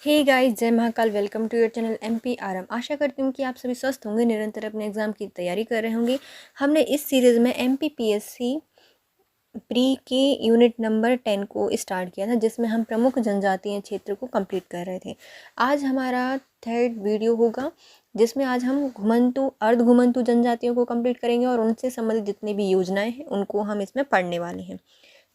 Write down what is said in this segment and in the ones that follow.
हे guys, जय Mahakal. Welcome to your channel MPRM। आशा करती हूँ कि आप सभी स्वस्थ होंगे, निरंतर अपने एग्ज़ाम की तैयारी कर रहे होंगे। हमने इस सीरीज़ में MPPSC प्री के यूनिट नंबर 10 को स्टार्ट किया था, जिसमें हम प्रमुख जनजातीय क्षेत्र को कंप्लीट कर रहे थे। आज हमारा थर्ड वीडियो होगा, जिसमें आज हम घुमंतु अर्ध घुमंतु जनजातियों को कंप्लीट करेंगे और उनसे संबंधित जितनी भी योजनाएं हैं उनको हम इसमें पढ़ने वाले हैं।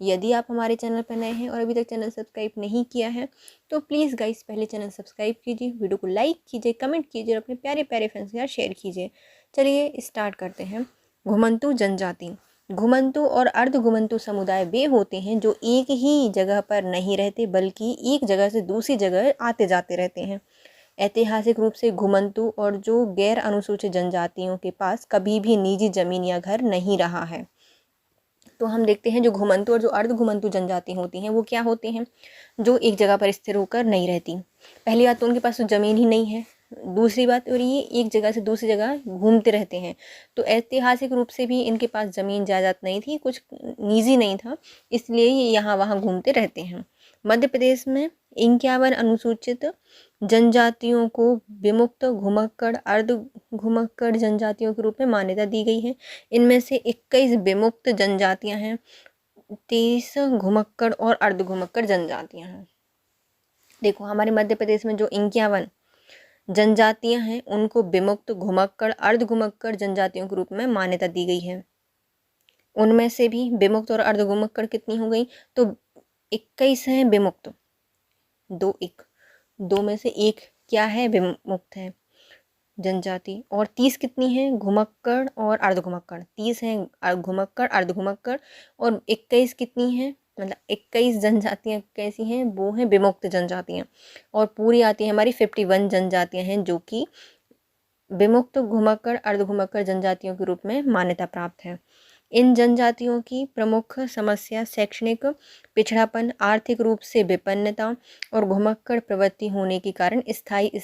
यदि आप हमारे चैनल पर नए हैं और अभी तक चैनल सब्सक्राइब नहीं किया है तो प्लीज़ गाइस पहले चैनल सब्सक्राइब कीजिए, वीडियो को लाइक कीजिए, कमेंट कीजिए और अपने प्यारे प्यारे फ्रेंड्स के साथ शेयर कीजिए। चलिए स्टार्ट करते हैं। घुमंतु जनजाति। घुमंतु और अर्ध घुमंतु समुदाय वे होते हैं जो एक ही जगह पर नहीं रहते, बल्कि एक जगह से दूसरी जगह आते जाते रहते हैं। ऐतिहासिक रूप से घुमंतु और जो गैर अनुसूचित जनजातियों के पास कभी भी निजी जमीन या घर नहीं रहा है। तो हम देखते हैं जो घुमंतु और जो अर्ध घुमंतु जनजाति होती हैं वो क्या होते हैं, जो एक जगह पर स्थिर होकर नहीं रहती। पहली बात तो उनके पास तो ज़मीन ही नहीं है, दूसरी बात और ये एक जगह से दूसरी जगह घूमते रहते हैं। तो ऐतिहासिक रूप से भी इनके पास ज़मीन जायदाद नहीं थी, कुछ निजी नहीं था, इसलिए ये यहाँ वहाँ घूमते रहते हैं। मध्य प्रदेश में 51 अनुसूचित जनजातियों को विमुक्त घुमक्कड़ अर्ध घुमक्कड़ जनजातियों के रूप में मान्यता दी गई है। इनमें से 21 विमुक्त जनजातियां हैं, 23 घुमक्कड़ और अर्ध घुमक्कड़ जनजातियां हैं। देखो हमारे मध्य प्रदेश में जो 51 जनजातियां हैं उनको विमुक्त घुमक्कड़ अर्ध घुमक्कड़ जनजातियों के रूप में मान्यता दी गई है। उनमें से भी विमुक्त और अर्ध घुमक्कड़ कितनी हो गई, तो 21 हैं विमुक्त, दो में से एक क्या है, विमुक्त है जनजाति, और 30 कितनी है, घुमक्कड़ और अर्ध घुमक्कड़। 30 हैं घुमक्कड़ अर्ध घुमक्कड़, और 21 कितनी है, मतलब 21 जनजातियाँ कैसी हैं, वो हैं विमुक्त जनजातियाँ। और पूरी आती है हमारी 51 जनजातियाँ हैं जो कि विमुक्त घुमक्कड़ अर्ध घुमक्कड़ जनजातियों के रूप में मान्यता प्राप्त है। इन जनजातियों की प्रमुख समस्या शैक्षणिक पिछड़ापन, आर्थिक रूप से विपन्नता और घुमक्कड़ प्रवृत्ति होने के कारण स्थायी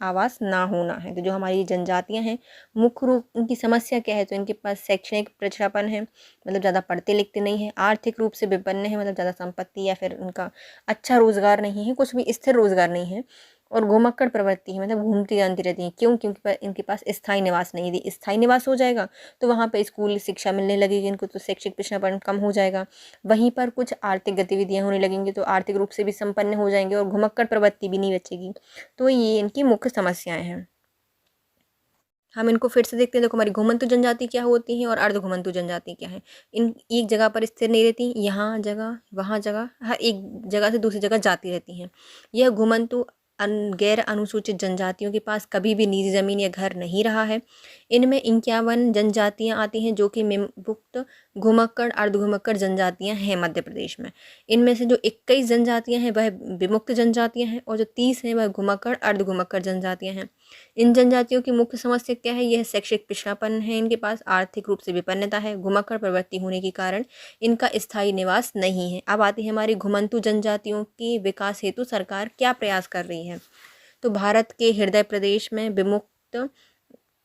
आवास ना होना है। तो जो हमारी जनजातियां हैं मुख्य रूप उनकी समस्या क्या है, तो इनके पास शैक्षणिक पिछड़ापन है, मतलब ज़्यादा पढ़ते लिखते नहीं है, आर्थिक रूप से विपन्न है, मतलब ज़्यादा संपत्ति या फिर उनका अच्छा रोज़गार नहीं है, कुछ भी स्थिर रोज़गार नहीं है, और घुमक्कड़ प्रवृत्ति है, मतलब घूमती जानती रहती हैं। क्यों? क्योंकि इनके पास स्थायी निवास नहीं है। यदि स्थायी निवास हो जाएगा तो वहाँ पे स्कूल शिक्षा मिलने लगेगी इनको, तो शैक्षिक पिछड़ापन कम हो जाएगा। वहीं पर कुछ आर्थिक गतिविधियाँ होने लगेंगी तो आर्थिक रूप से भी संपन्न हो जाएंगे और घुमक्कड़ प्रवृत्ति भी नहीं बचेगी। तो ये इनकी मुख्य समस्याएं हैं। हम इनको फिर से देखते हैं। देखो हमारी घुमंतु जनजाति क्या होती है और अर्ध घुमंतु जनजाति क्या है। इन एक जगह पर स्थिर नहीं रहती, यहाँ जगह वहाँ जगह, हर एक जगह से दूसरी जगह जाती रहती हैं। यह घुमंतु गैर अनुसूचित जनजातियों के पास कभी भी निजी ज़मीन या घर नहीं रहा है। इनमें 51 जनजातियाँ आती हैं जो कि विमुक्त घुमक्कड़ अर्ध घुमक्कड़ जनजातियाँ हैं मध्य प्रदेश में। इनमें से जो 21 जनजातियाँ हैं वह विमुक्त जनजातियाँ हैं और जो 30 हैं वह घुमक्कड़ अर्ध घुमक्कड़ जनजातियाँ हैं। इन जनजातियों की मुख्य समस्या क्या है, यह शैक्षिक पिछड़ापन है, इनके पास आर्थिक रूप से विपन्नता है, घुमक्कड़ प्रवृत्ति होने के कारण इनका स्थायी निवास नहीं है। अब आती है हमारी घुमंतु जनजातियों के विकास हेतु सरकार क्या प्रयास कर रही है। तो भारत के हृदय प्रदेश में विमुक्त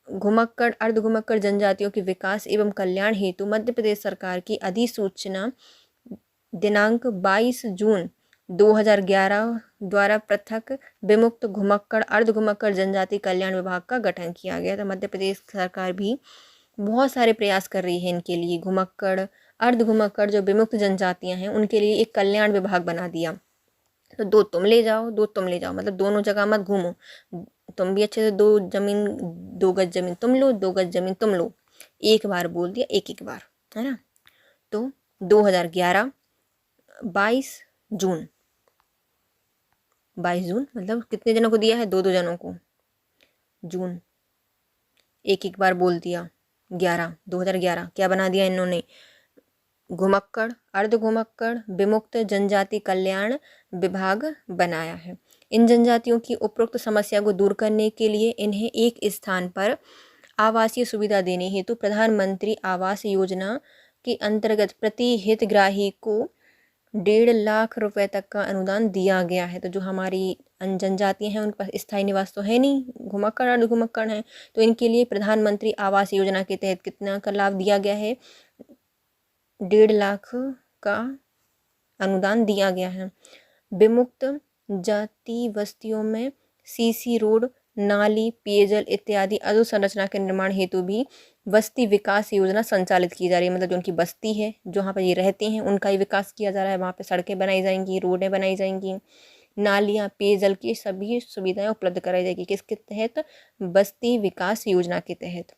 घुमक्कड़ अर्ध घुमक्कड़ जनजातियों के विकास एवं कल्याण हेतु मध्य प्रदेश सरकार की अधिसूचना दिनांक 22 जून 2011 द्वारा पृथक विमुक्त घुमक्कड़ अर्ध घुमक्कड़ जनजाति कल्याण विभाग का गठन किया गया। तो मध्य प्रदेश सरकार भी बहुत सारे प्रयास कर रही है इनके लिए। घुमक्कड़ अर्ध घुमक्कड़ जो विमुक्त जनजातियां हैं उनके लिए एक कल्याण विभाग बना दिया। तो दो तुम ले जाओ, दो तुम ले जाओ, मतलब दोनों जगह मत घूमो, तुम भी अच्छे से 2 गज जमीन तुम लो, 2 गज जमीन तुम लो, एक बार बोल दिया, एक बार, है ना। तो 2011 22 जून 22 जून मतलब कितने जनों को दिया है, 2 जनों को। जून एक बार बोल दिया, 2011 क्या बना दिया इन्होंने, घुमक्कड़ अर्ध घुमक्कड़ विमुक्त जनजाति कल्याण विभाग बनाया है। इन जनजातियों की उपरोक्त समस्या को दूर करने के लिए इन्हें एक स्थान पर आवासीय सुविधा देने हेतु प्रधानमंत्री आवास योजना के अंतर्गत प्रति हितग्राही को 1.5 लाख रुपए तक का अनुदान दिया गया है। तो जो हमारी जनजातियाँ हैं उनके पास स्थायी निवास तो है नहीं, घुमक्कड़ अर्ध घुमक्कड़ हैं, तो इनके लिए प्रधानमंत्री आवास योजना के तहत कितना का लाभ दिया गया है, 1.5 लाख का अनुदान दिया गया है। विमुक्त जाति बस्तियों में सीसी रोड, नाली, पेयजल इत्यादि अधोसंरचना के निर्माण हेतु भी बस्ती विकास योजना संचालित की जा रही है। मतलब जो उनकी बस्ती है, जो वहाँ पर ये रहते हैं, उनका ही विकास किया जा रहा है। वहाँ पे सड़कें बनाई जाएंगी, रोडें बनाई जाएंगी, नालियाँ, पेयजल की सभी सुविधाएं उपलब्ध कराई जाएगी। किसके तहत? बस्ती विकास योजना के तहत।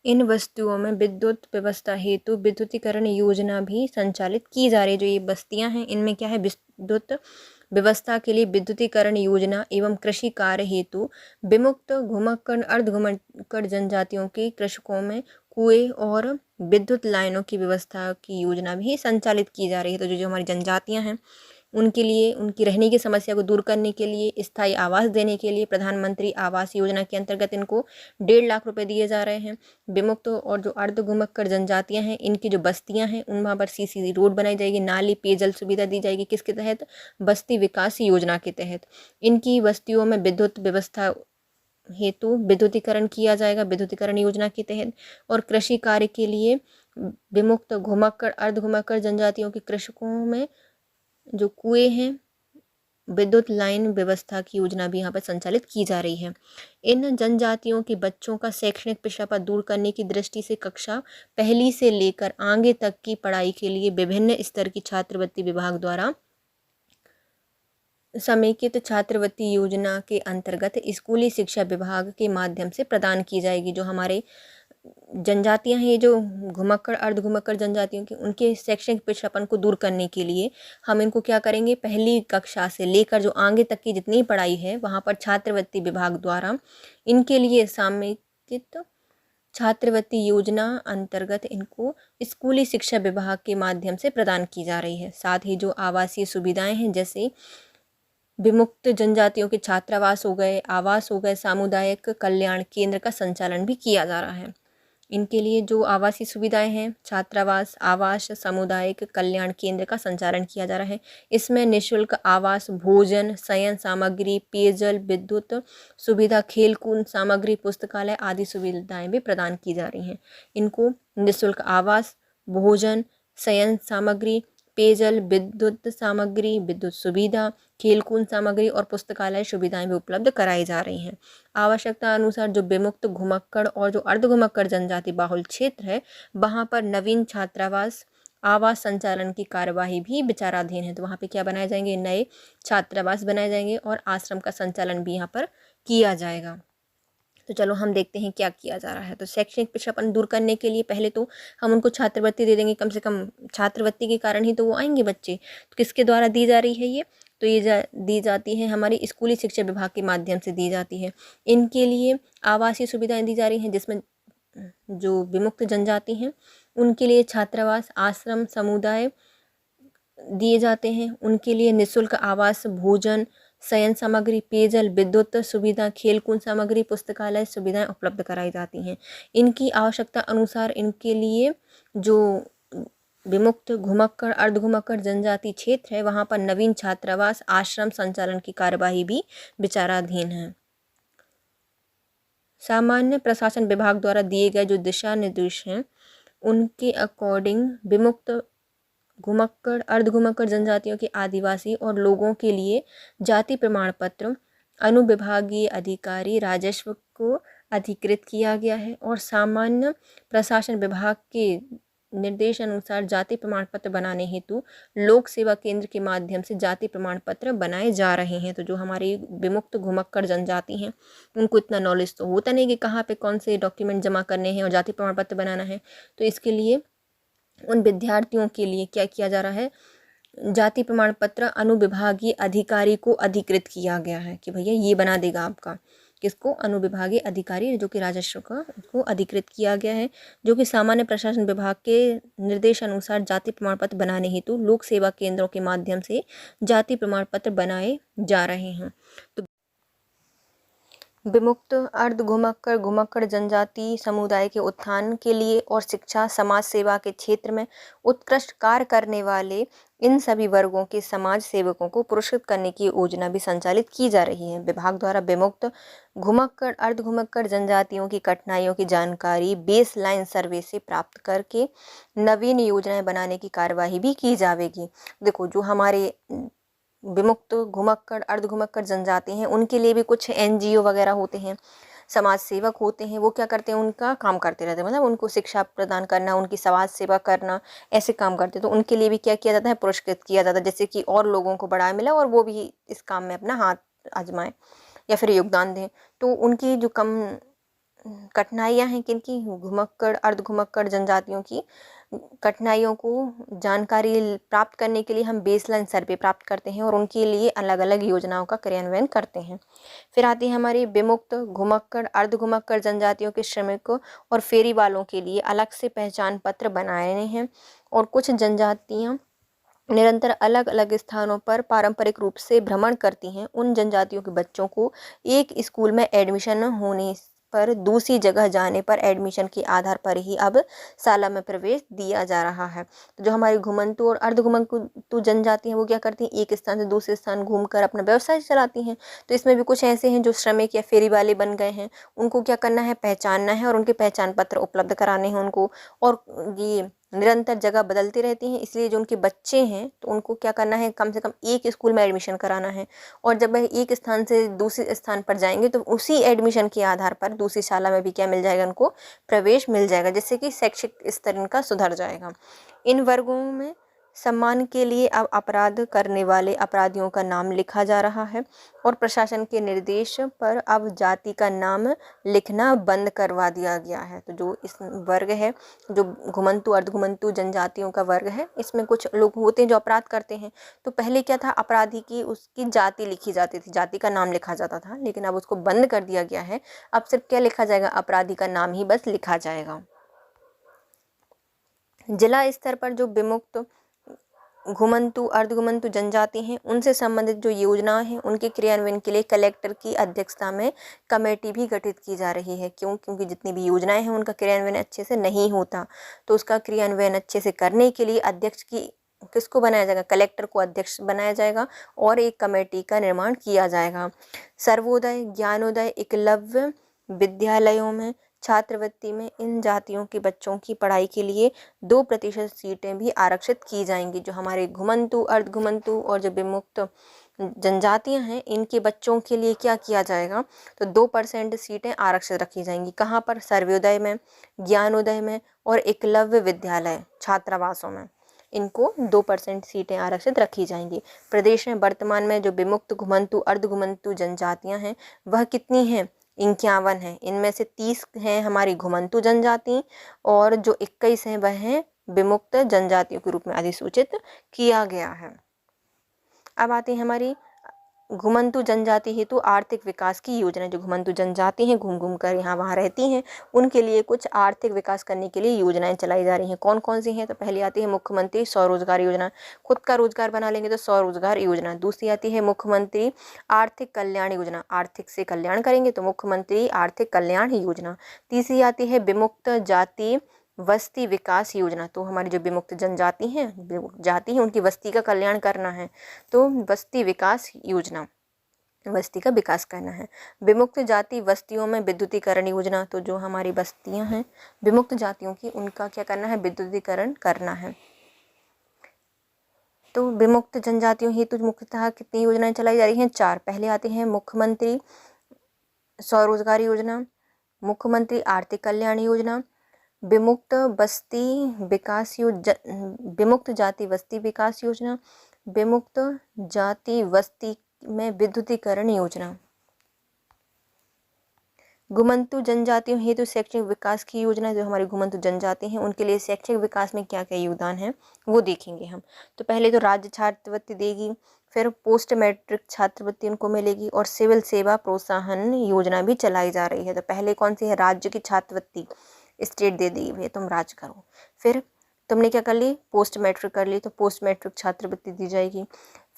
इन बस्तियों में विद्युत व्यवस्था हेतु विद्युतीकरण योजना भी संचालित की जा रही है। जो ये बस्तियां हैं, इनमें क्या है? विद्युत व्यवस्था के लिए विद्युतीकरण योजना एवं कृषि कार्य हेतु विमुक्त घुमक्कड़ अर्धघुमक्कड़ जनजातियों के कृषकों में कुएं और विद्युत लाइनों की व्यवस्था की योजना भी संचालित की जा रही है। तो जो हमारी जनजातियां हैं, उनके लिए, उनकी रहने की समस्या को दूर करने के लिए, स्थायी आवास देने के लिए प्रधानमंत्री आवास योजना के अंतर्गत इनको 1.5 लाख रुपए दिए जा रहे हैं। विमुक्त और जो अर्धघुमक्कड़ जनजातियां हैं, इनकी जो बस्तियां हैं, उन वहाँ पर सीसी रोड बनाई जाएगी, नाली, पेयजल सुविधा दी जाएगी। किसके तहत? बस्ती विकास योजना के तहत। इनकी बस्तियों में विद्युत व्यवस्था हेतु विद्युतीकरण किया जाएगा विद्युतीकरण योजना के तहत। और कृषि कार्य के लिए विमुक्त घुमक्कड़ अर्धघुमक्कड़ जनजातियों के कृषकों में जो कुएं हैं, विद्युत लाइन व्यवस्था की योजना भी यहाँ पर संचालित की जा रही है। इन जनजातियों के बच्चों का शैक्षणिक पिछड़ापन दूर करने की दृष्टि से कक्षा पहली से लेकर आगे तक की पढ़ाई के लिए विभिन्न स्तर की छात्रवृत्ति विभाग द्वारा समेकित छात्रवृत्ति योजना के अंतर्गत स्कूली शिक्षा विभाग के माध्यम से प्रदान की जाएगी। जो हमारे जनजातियां हैं, ये जो घुमक्कड़ अर्धघुमक्कड़ जनजातियों की, उनके शैक्षणिक पिछड़ापन को दूर करने के लिए हम इनको क्या करेंगे? पहली कक्षा से लेकर जो आगे तक की जितनी पढ़ाई है, वहाँ पर छात्रवृत्ति विभाग द्वारा इनके लिए समेकित छात्रवृत्ति योजना अंतर्गत इनको स्कूली शिक्षा विभाग के माध्यम से प्रदान की जा रही है। साथ ही जो आवासीय सुविधाएं हैं, जैसे विमुक्त जनजातियों के छात्रावास हो गए, आवास हो गए, सामुदायिक कल्याण केंद्र का संचालन भी किया जा रहा है। इनके लिए जो आवासीय सुविधाएं हैं, छात्रावास, आवास, सामुदायिक कल्याण केंद्र का संचालन किया जा रहा है। इसमें निःशुल्क आवास, भोजन, शयन सामग्री, पेयजल, विद्युत सुविधा, खेलकूद सामग्री, पुस्तकालय आदि सुविधाएं भी प्रदान की जा रही हैं। इनको निःशुल्क आवास, भोजन, शयन सामग्री, पेयजल, विद्युत सामग्री, विद्युत सुविधा, खेलकूद सामग्री और पुस्तकालय सुविधाएं भी उपलब्ध कराई जा रही हैं। आवश्यकता अनुसार जो विमुक्त घुमक्कड़ और जो अर्धघुमक्कड़ जनजाति बाहुल क्षेत्र है, वहाँ पर नवीन छात्रावास, आवास संचालन की कार्यवाही भी विचाराधीन है। तो वहाँ पे क्या बनाए जाएंगे? नए छात्रावास बनाए जाएंगे और आश्रम का संचालन भी यहाँ पर किया जाएगा। तो चलो हम देखते हैं क्या किया जा रहा है। तो शैक्षणिक पिछड़ापन दूर करने के लिए पहले तो हम उनको छात्रवृत्ति दे देंगे। कम से कम छात्रवृत्ति के कारण ही तो वो आएंगे बच्चे। तो किसके द्वारा दी जा रही है ये? तो ये दी जाती है हमारी स्कूली शिक्षा विभाग के माध्यम से दी जाती है। इनके लिए आवासीय सुविधाएं दी जा रही हैं, जिसमें जो विमुक्त जनजाति हैं उनके लिए छात्रावास, आश्रम, समुदाय दिए जाते हैं। उनके लिए निःशुल्क आवास, भोजन, शयन सामग्री, पेयजल, विद्युत सुविधा, खेलकूद सामग्री, पुस्तकालय सुविधाएं उपलब्ध कराई जाती हैं। इनकी आवश्यकता अनुसार इनके लिए जो विमुक्त घुमक्कड़ अर्धघुमक्कड़ जनजाति क्षेत्र है, वहाँ पर नवीन छात्रावास, आश्रम संचालन की कार्यवाही भी विचाराधीन है। सामान्य प्रशासन विभाग द्वारा दिए गए जो दिशा निर्देश हैं, उनके अकॉर्डिंग विमुक्त घुमक्कड़ अर्धघुमक्कड़ जनजातियों के आदिवासी और लोगों के लिए जाति प्रमाण पत्र अनुविभागीय अधिकारी राजस्व को अधिकृत किया गया है। और सामान्य प्रशासन विभाग के निर्देश अनुसार जाति प्रमाण पत्र बनाने हेतु लोक सेवा केंद्र के माध्यम से जाति प्रमाण पत्र बनाए जा रहे हैं। तो जो हमारी विमुक्त घुमक्कड़ जनजाति हैं, उनको इतना नॉलेज तो होता नहीं कि कहाँ पे कौन से डॉक्यूमेंट जमा करने हैं और जाति प्रमाण पत्र बनाना है। तो इसके लिए उन विद्यार्थियों के लिए क्या किया जा रहा है? जाति प्रमाण पत्र अनुविभागीय अधिकारी को अधिकृत किया गया है कि भैया ये बना देगा आपका। किसको? अनुविभागीय अधिकारी जो कि राजस्व का, उसको अधिकृत किया गया है, जो कि सामान्य प्रशासन विभाग के निर्देश अनुसार जाति प्रमाण पत्र बनाने हेतु लोक सेवा केंद्रों के माध्यम से जाति प्रमाण पत्र बनाए जा रहे हैं। तो विमुक्त अर्धघुमक्कड़ घुमक्कड़ जनजाति समुदाय के उत्थान के लिए और शिक्षा समाज सेवा के क्षेत्र में उत्कृष्ट कार्य करने वाले इन सभी वर्गों के समाज सेवकों को पुरस्कृत करने की योजना भी संचालित की जा रही है। विभाग द्वारा विमुक्त घुमक्कड़ अर्धघुमक्कड़ जनजातियों की कठिनाइयों की जानकारी बेस लाइन सर्वे से प्राप्त करके नवीन योजनाएं बनाने की कार्यवाही भी की जाएगी। देखो, जो हमारे विमुक्त, घुमक्कड़, अर्धघुमक्कड़ जनजाति हैं, उनके लिए भी कुछ NGO वगैरह होते हैं, समाज सेवक होते हैं। वो क्या करते हैं, उनका काम करते रहते हैं, मतलब उनको शिक्षा प्रदान करना, उनकी समाज सेवा करना, ऐसे काम करते हैं। तो उनके लिए भी क्या किया जाता है, पुरस्कृत किया जाता है, जैसे कि और लोगों को बढ़ावा मिला और वो भी इस काम में अपना हाथ आजमाएं या फिर योगदान दें। तो उनकी जो कम कठिनाइयाँ हैं किनकी, घुमक्कड़, अर्धघुमक्कड़ जनजातियों की कठिनाइयों को जानकारी प्राप्त करने के लिए हम बेसलाइन सर्वे प्राप्त करते हैं और उनके लिए अलग अलग योजनाओं का क्रियान्वयन करते हैं। फिर आती है हमारी विमुक्त, घुमक्कड़, अर्धघुमक्कड़ जनजातियों के श्रमिकों और फेरी वालों के लिए अलग से पहचान पत्र बनाए हैं। और कुछ जनजातियाँ निरंतर अलग अलग स्थानों पर पारंपरिक रूप से भ्रमण करती हैं। उन जनजातियों के बच्चों को एक स्कूल में एडमिशन न होने पर दूसरी जगह जाने पर एडमिशन के आधार पर ही अब शाला में प्रवेश दिया जा रहा है। तो जो हमारी घुमंतु और अर्धघुमंतु जनजाति हैं वो क्या करती हैं, एक स्थान से दूसरे स्थान घूमकर अपना व्यवसाय चलाती हैं। तो इसमें भी कुछ ऐसे हैं जो श्रमिक या फेरी वाले बन गए हैं, उनको क्या करना है, पहचानना है और उनके पहचान पत्र उपलब्ध कराने हैं उनको। और ये निरंतर जगह बदलती रहती हैं, इसलिए जो उनके बच्चे हैं तो उनको क्या करना है, कम से कम एक स्कूल में एडमिशन कराना है। और जब वह एक स्थान से दूसरे स्थान पर जाएंगे तो उसी एडमिशन के आधार पर दूसरी शाला में भी क्या मिल जाएगा, उनको प्रवेश मिल जाएगा, जिससे कि शैक्षिक स्तर इनका सुधर जाएगा। इन वर्गों में सम्मान के लिए अब अपराध करने वाले अपराधियों का नाम लिखा जा रहा है और प्रशासन के निर्देश पर अब जाति का नाम लिखना बंद करवा दिया गया है। तो जो इस वर्ग है, जो घुमंतु अर्धघुमंतु जनजातियों का वर्ग है, इसमें कुछ लोग होते हैं जो अपराध करते हैं। तो पहले क्या था, अपराधी की उसकी जाति लिखी जाती थी, जाति का नाम लिखा जाता था, लेकिन अब उसको बंद कर दिया गया है। अब सिर्फ क्या लिखा जाएगा, अपराधी का नाम ही बस लिखा जाएगा। जिला स्तर पर जो विमुक्त, घुमंतु, अर्धघुमंतु जनजाति हैं उनसे संबंधित जो योजनाएं हैं उनके क्रियान्वयन के लिए कलेक्टर की अध्यक्षता में कमेटी भी गठित की जा रही है। क्योंकि जितनी भी योजनाएं हैं उनका क्रियान्वयन अच्छे से नहीं होता, तो उसका क्रियान्वयन अच्छे से करने के लिए अध्यक्ष की किसको बनाया जाएगा, कलेक्टर को अध्यक्ष बनाया जाएगा और एक कमेटी का निर्माण किया जाएगा। सर्वोदय, ज्ञानोदय, एकलव्य विद्यालयों में छात्रवृत्ति में इन जातियों के बच्चों की पढ़ाई के लिए 2% सीटें भी आरक्षित की जाएंगी। जो हमारे घुमंतु, अर्धघुमंतु और जो विमुक्त जनजातियां हैं इनके बच्चों के लिए क्या किया जाएगा, तो 2% सीटें आरक्षित रखी जाएंगी। कहाँ पर, सर्वोदय में, ज्ञानोदय में और एकलव्य विद्यालय छात्रावासों में इनको 2% सीटें आरक्षित रखी जाएंगी। प्रदेश में वर्तमान में जो विमुक्त, घुमंतु, अर्धघुमंतु जनजातियां हैं वह कितनी हैं, 51 है। इनमें से 30 हैं हमारी घुमंतु जनजाति और जो 21 हैं वह हैं विमुक्त जनजातियों के रूप में अधिसूचित किया गया है। अब आती है हमारी घुमंतु जनजाति हेतु आर्थिक विकास की योजना। जो घुमंतु जनजाति हैं घूम घूम कर यहाँ वहाँ रहती हैं, उनके लिए कुछ आर्थिक विकास करने के लिए योजनाएं चलाई जा रही हैं। कौन कौन सी हैं, तो पहली आती है मुख्यमंत्री स्वरोजगार योजना, खुद का रोजगार बना लेंगे तो स्वरोजगार योजना। दूसरी आती है मुख्यमंत्री आर्थिक कल्याण योजना, आर्थिक से कल्याण करेंगे तो मुख्यमंत्री आर्थिक कल्याण योजना। तीसरी आती है विमुक्त जाति वस्ती विकास योजना। तो हमारी जो विमुक्त जनजाति हैं, जाति है, उनकी वस्ती का कल्याण करना है तो वस्ती विकास योजना, वस्ती का विकास करना है। विमुक्त जाति वस्तियों में विद्युतीकरण योजना। तो जो हमारी बस्तियां हैं विमुक्त जातियों की, उनका क्या करना है, विद्युतीकरण करना है। तो विमुक्त जनजातियों हेतु मुख्यतः कितनी योजनाएं चलाई जा रही हैं, 4। पहले आते हैं मुख्यमंत्री स्वरोजगार योजना, मुख्यमंत्री आर्थिक कल्याण योजना, विमुक्त बस्ती विकास विमुक्त जाति वस्ती विकास योजना, विमुक्त जाति वस्ती में विद्युतीकरण योजना। घुमंतु जनजातियों हेतु शैक्षिक विकास की योजना। जो हमारी घुमंतु जनजाति हैं उनके लिए शैक्षिक विकास में क्या क्या योगदान है वो देखेंगे हम। तो पहले तो राज्य छात्रवृत्ति देगी, फिर पोस्ट मैट्रिक छात्रवृत्ति उनको मिलेगी और सिविल सेवा प्रोत्साहन योजना भी चलाई जा रही है। तो पहले कौन सी है, राज्य की छात्रवृत्ति, स्टेट दे दी है तुम राज करो। फिर तुमने क्या कर ली, पोस्ट मैट्रिक कर ली तो पोस्ट मैट्रिक छात्रवृत्ति दी जाएगी।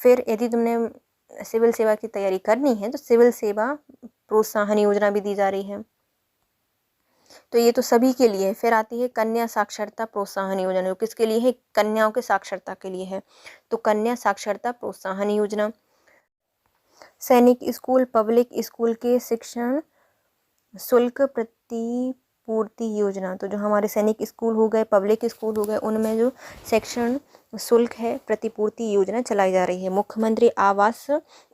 फिर यदि तुमने सिविल सेवा की तैयारी करनी है तो सिविल सेवा प्रोत्साहन योजना भी दी जा रही है। तो ये तो सभी के लिए। फिर आती है कन्या साक्षरता प्रोत्साहन योजना, जो किसके लिए है, कन्याओं के साक्षरता के लिए है। तो कन्या साक्षरता प्रोत्साहन योजना। सैनिक स्कूल, पब्लिक स्कूल के शिक्षण शुल्क प्रतिपूर्ति योजना, तो जो हमारे सैनिक स्कूल हो गए, पब्लिक स्कूल हो गए, उनमें जो शैक्षण शुल्क है प्रतिपूर्ति योजना चलाई जा रही है। मुख्यमंत्री आवास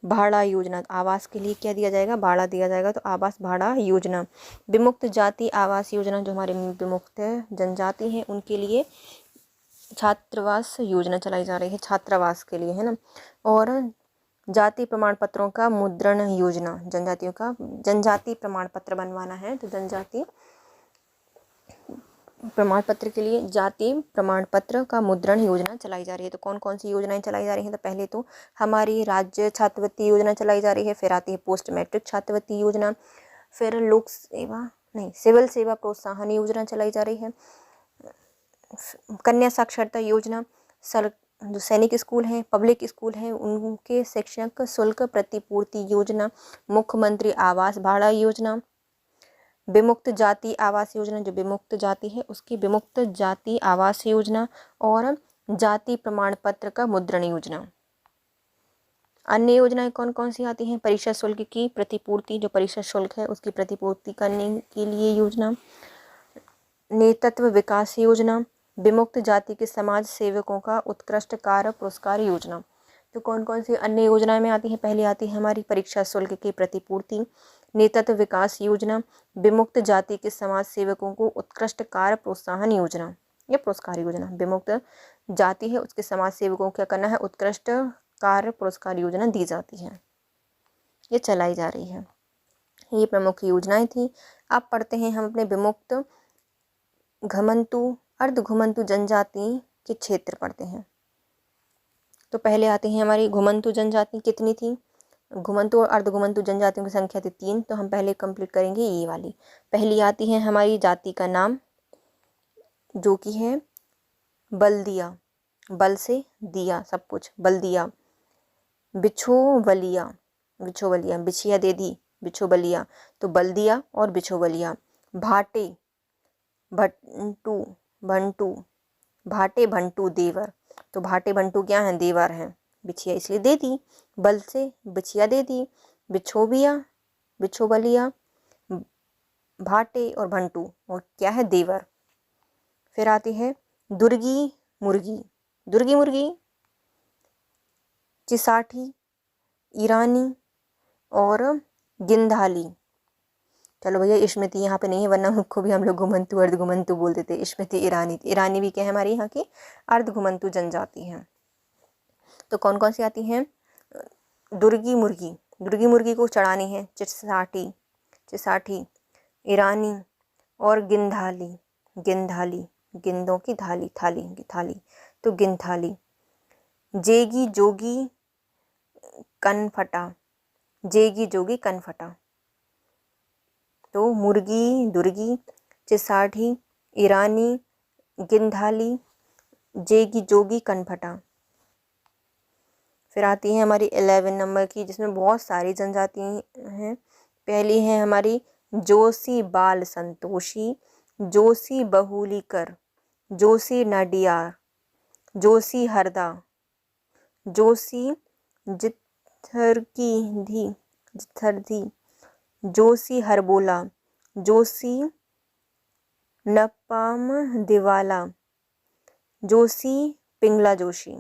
भाड़ा योजना, आवास के लिए क्या दिया जाएगा, भाड़ा दिया जाएगा, तो आवास भाड़ा योजना। विमुक्त जाति आवास योजना, जो हमारे विमुक्त जनजाति हैं उनके लिए छात्रावास योजना चलाई जा रही है, छात्रावास के लिए, है ना। और जाति प्रमाण पत्रों का मुद्रण योजना, जनजातियों का जनजाति प्रमाण पत्र बनवाना है तो जनजाति प्रमाण पत्र के लिए जाति प्रमाण पत्र का मुद्रण योजना चलाई जा रही है। तो कौन कौन सी योजनाएं चलाई जा रही हैं, तो पहले तो हमारी राज्य छात्रवृत्ति योजना चलाई जा रही है, फिर आती है पोस्ट मैट्रिक छात्रवृत्ति योजना, फिर लोक सेवा नहीं सिविल सेवा प्रोत्साहन योजना चलाई जा रही है, कन्या साक्षरता योजना, जो सैनिक स्कूल हैं, पब्लिक स्कूल हैं, उनके शैक्षणिक शुल्क प्रतिपूर्ति योजना, मुख्यमंत्री आवास भाड़ा योजना, विमुक्त जाति आवास योजना, जो विमुक्त जाति है उसकी विमुक्त जाति आवास योजना, और जाति प्रमाण पत्र का मुद्रण योजना। अन्य योजनाएं कौन कौन सी आती हैं, परीक्षा शुल्क की प्रतिपूर्ति, जो परीक्षा शुल्क है उसकी प्रतिपूर्ति करने के लिए योजना, नेतृत्व विकास योजना, विमुक्त जाति के समाज सेवकों का उत्कृष्ट कार्य पुरस्कार योजना। तो कौन कौन सी अन्य योजनाएं में आती है, पहले आती है हमारी परीक्षा शुल्क की प्रतिपूर्ति, नेतृत्व विकास योजना, विमुक्त जाति के समाज सेवकों को उत्कृष्ट कार्य प्रोत्साहन योजना, ये पुरस्कार योजना। विमुक्त जाति है उसके समाज सेवकों को क्या करना है, उत्कृष्ट कार्य पुरस्कार योजना दी जाती है, ये चलाई जा रही है। ये प्रमुख योजनाएं थी। अब पढ़ते हैं हम अपने विमुक्त घुमंतु अर्ध घुमंतु जनजाति के क्षेत्र पढ़ते हैं। तो पहले आते हैं हमारी घुमंतु जनजाति कितनी थी, घुमंतु और अर्ध घुमंतु जनजातियों की संख्या थी 3, तो हम पहले कंप्लीट करेंगे ये वाली। पहली आती है हमारी जाति का नाम जो कि है बल्दिया, बल से दिया सब कुछ, बल्दिया। बिछोवलिया, बिछोवलिया, बिछिया दे दी, बिछोवलिया, तो बल्दिया और बिछोवलिया। भाटे, भंटू, भंटू, भाटे भंटू देवर, तो भाटे भंटू क्या हैं, देवर हैं, बिछिया इसलिए दे दी, बल से बिछिया दे दी, बिछोबिया, बिछोबलिया, भाटे और भंटू और क्या है, देवर। फिर आती है दुर्गी मुर्गी, दुर्गी मुर्गी, चिसाठी, ईरानी और गिंधाली। चलो भैया स्मृति यहाँ पे नहीं है, वरना उसको भी हम लोग घुमंतु अर्ध घुमंतु बोल देते। स्मृति ईरानी, ईरानी भी क्या है हमारी यहाँ की अर्ध घुमंतु जनजाति है। तो कौन कौन सी आती हैं, दुर्गी मुर्गी, दुर्गी मुर्गी को चढ़ानी है, चिसाठी, चिसाठी, ईरानी और गिंधाली, गिंधाली, गिंदों की धाली, थाली, थाली, तो गिंधाली। जेगी जोगी कनफटा, जेगी जोगी कनफटा, तो मुर्गी, दुर्गी, चिसाठी, ईरानी, गिंधाली, जेगी जोगी कनफटा। फिर आती है हमारी 11 नंबर की, जिसमें बहुत सारी जनजाति हैं। पहली है हमारी जोशी बाल संतोषी, जोशी बहुलीकर, जोशी नाडियार, जोशी हरदा, जोशी जिथरकी, जिथरदी, जोशी हरबोला, जोशी नपाम दिवाला, जोशी पिंगला जोशी।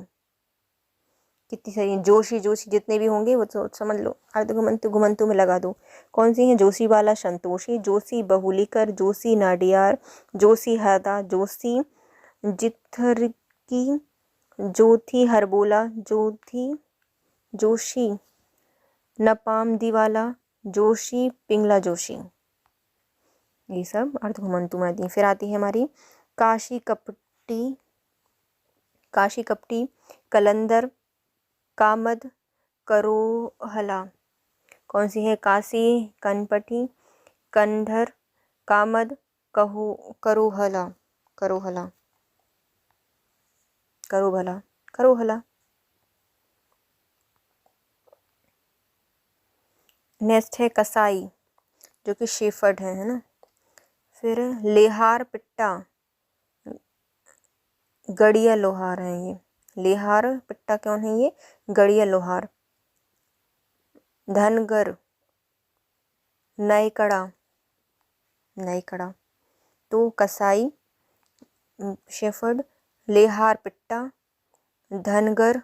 कितनी सारी जोशी, जोशी जितने भी होंगे वो तो समझ लो, अर्ध घुमंतु घुमंतु में लगा दो। कौन सी हैं, जोशी बाला संतोषी, जोशी बहुलीकर, जोशी नाडियार, जोशी हरदा, जोशी जिथरकी, जोथी हरबोला, जोथी, जोशी नपाम दिवाला, जोशी पिंगला जोशी, ये सब अर्ध घुमंतु में आती है। फिर आती है हमारी काशी कपटी, काशी कपटी, कलंदर, कामद, करोहला। कौन सी है, काशी, कनपटी, कंधर, कामद, करोहला, करोहला, करोहला, करोहला। नेक्स्ट है कसाई जो कि शेफर्ड है ना। फिर लेहार पिट्टा, गड़िया लोहार है ये, लेहार पिट्टा कौन है ये, गड़िया लोहार। धनगर, नयकड़ा, नयकड़ा, तो कसाई, शेफर्ड, लेहार पिट्टा, धनगर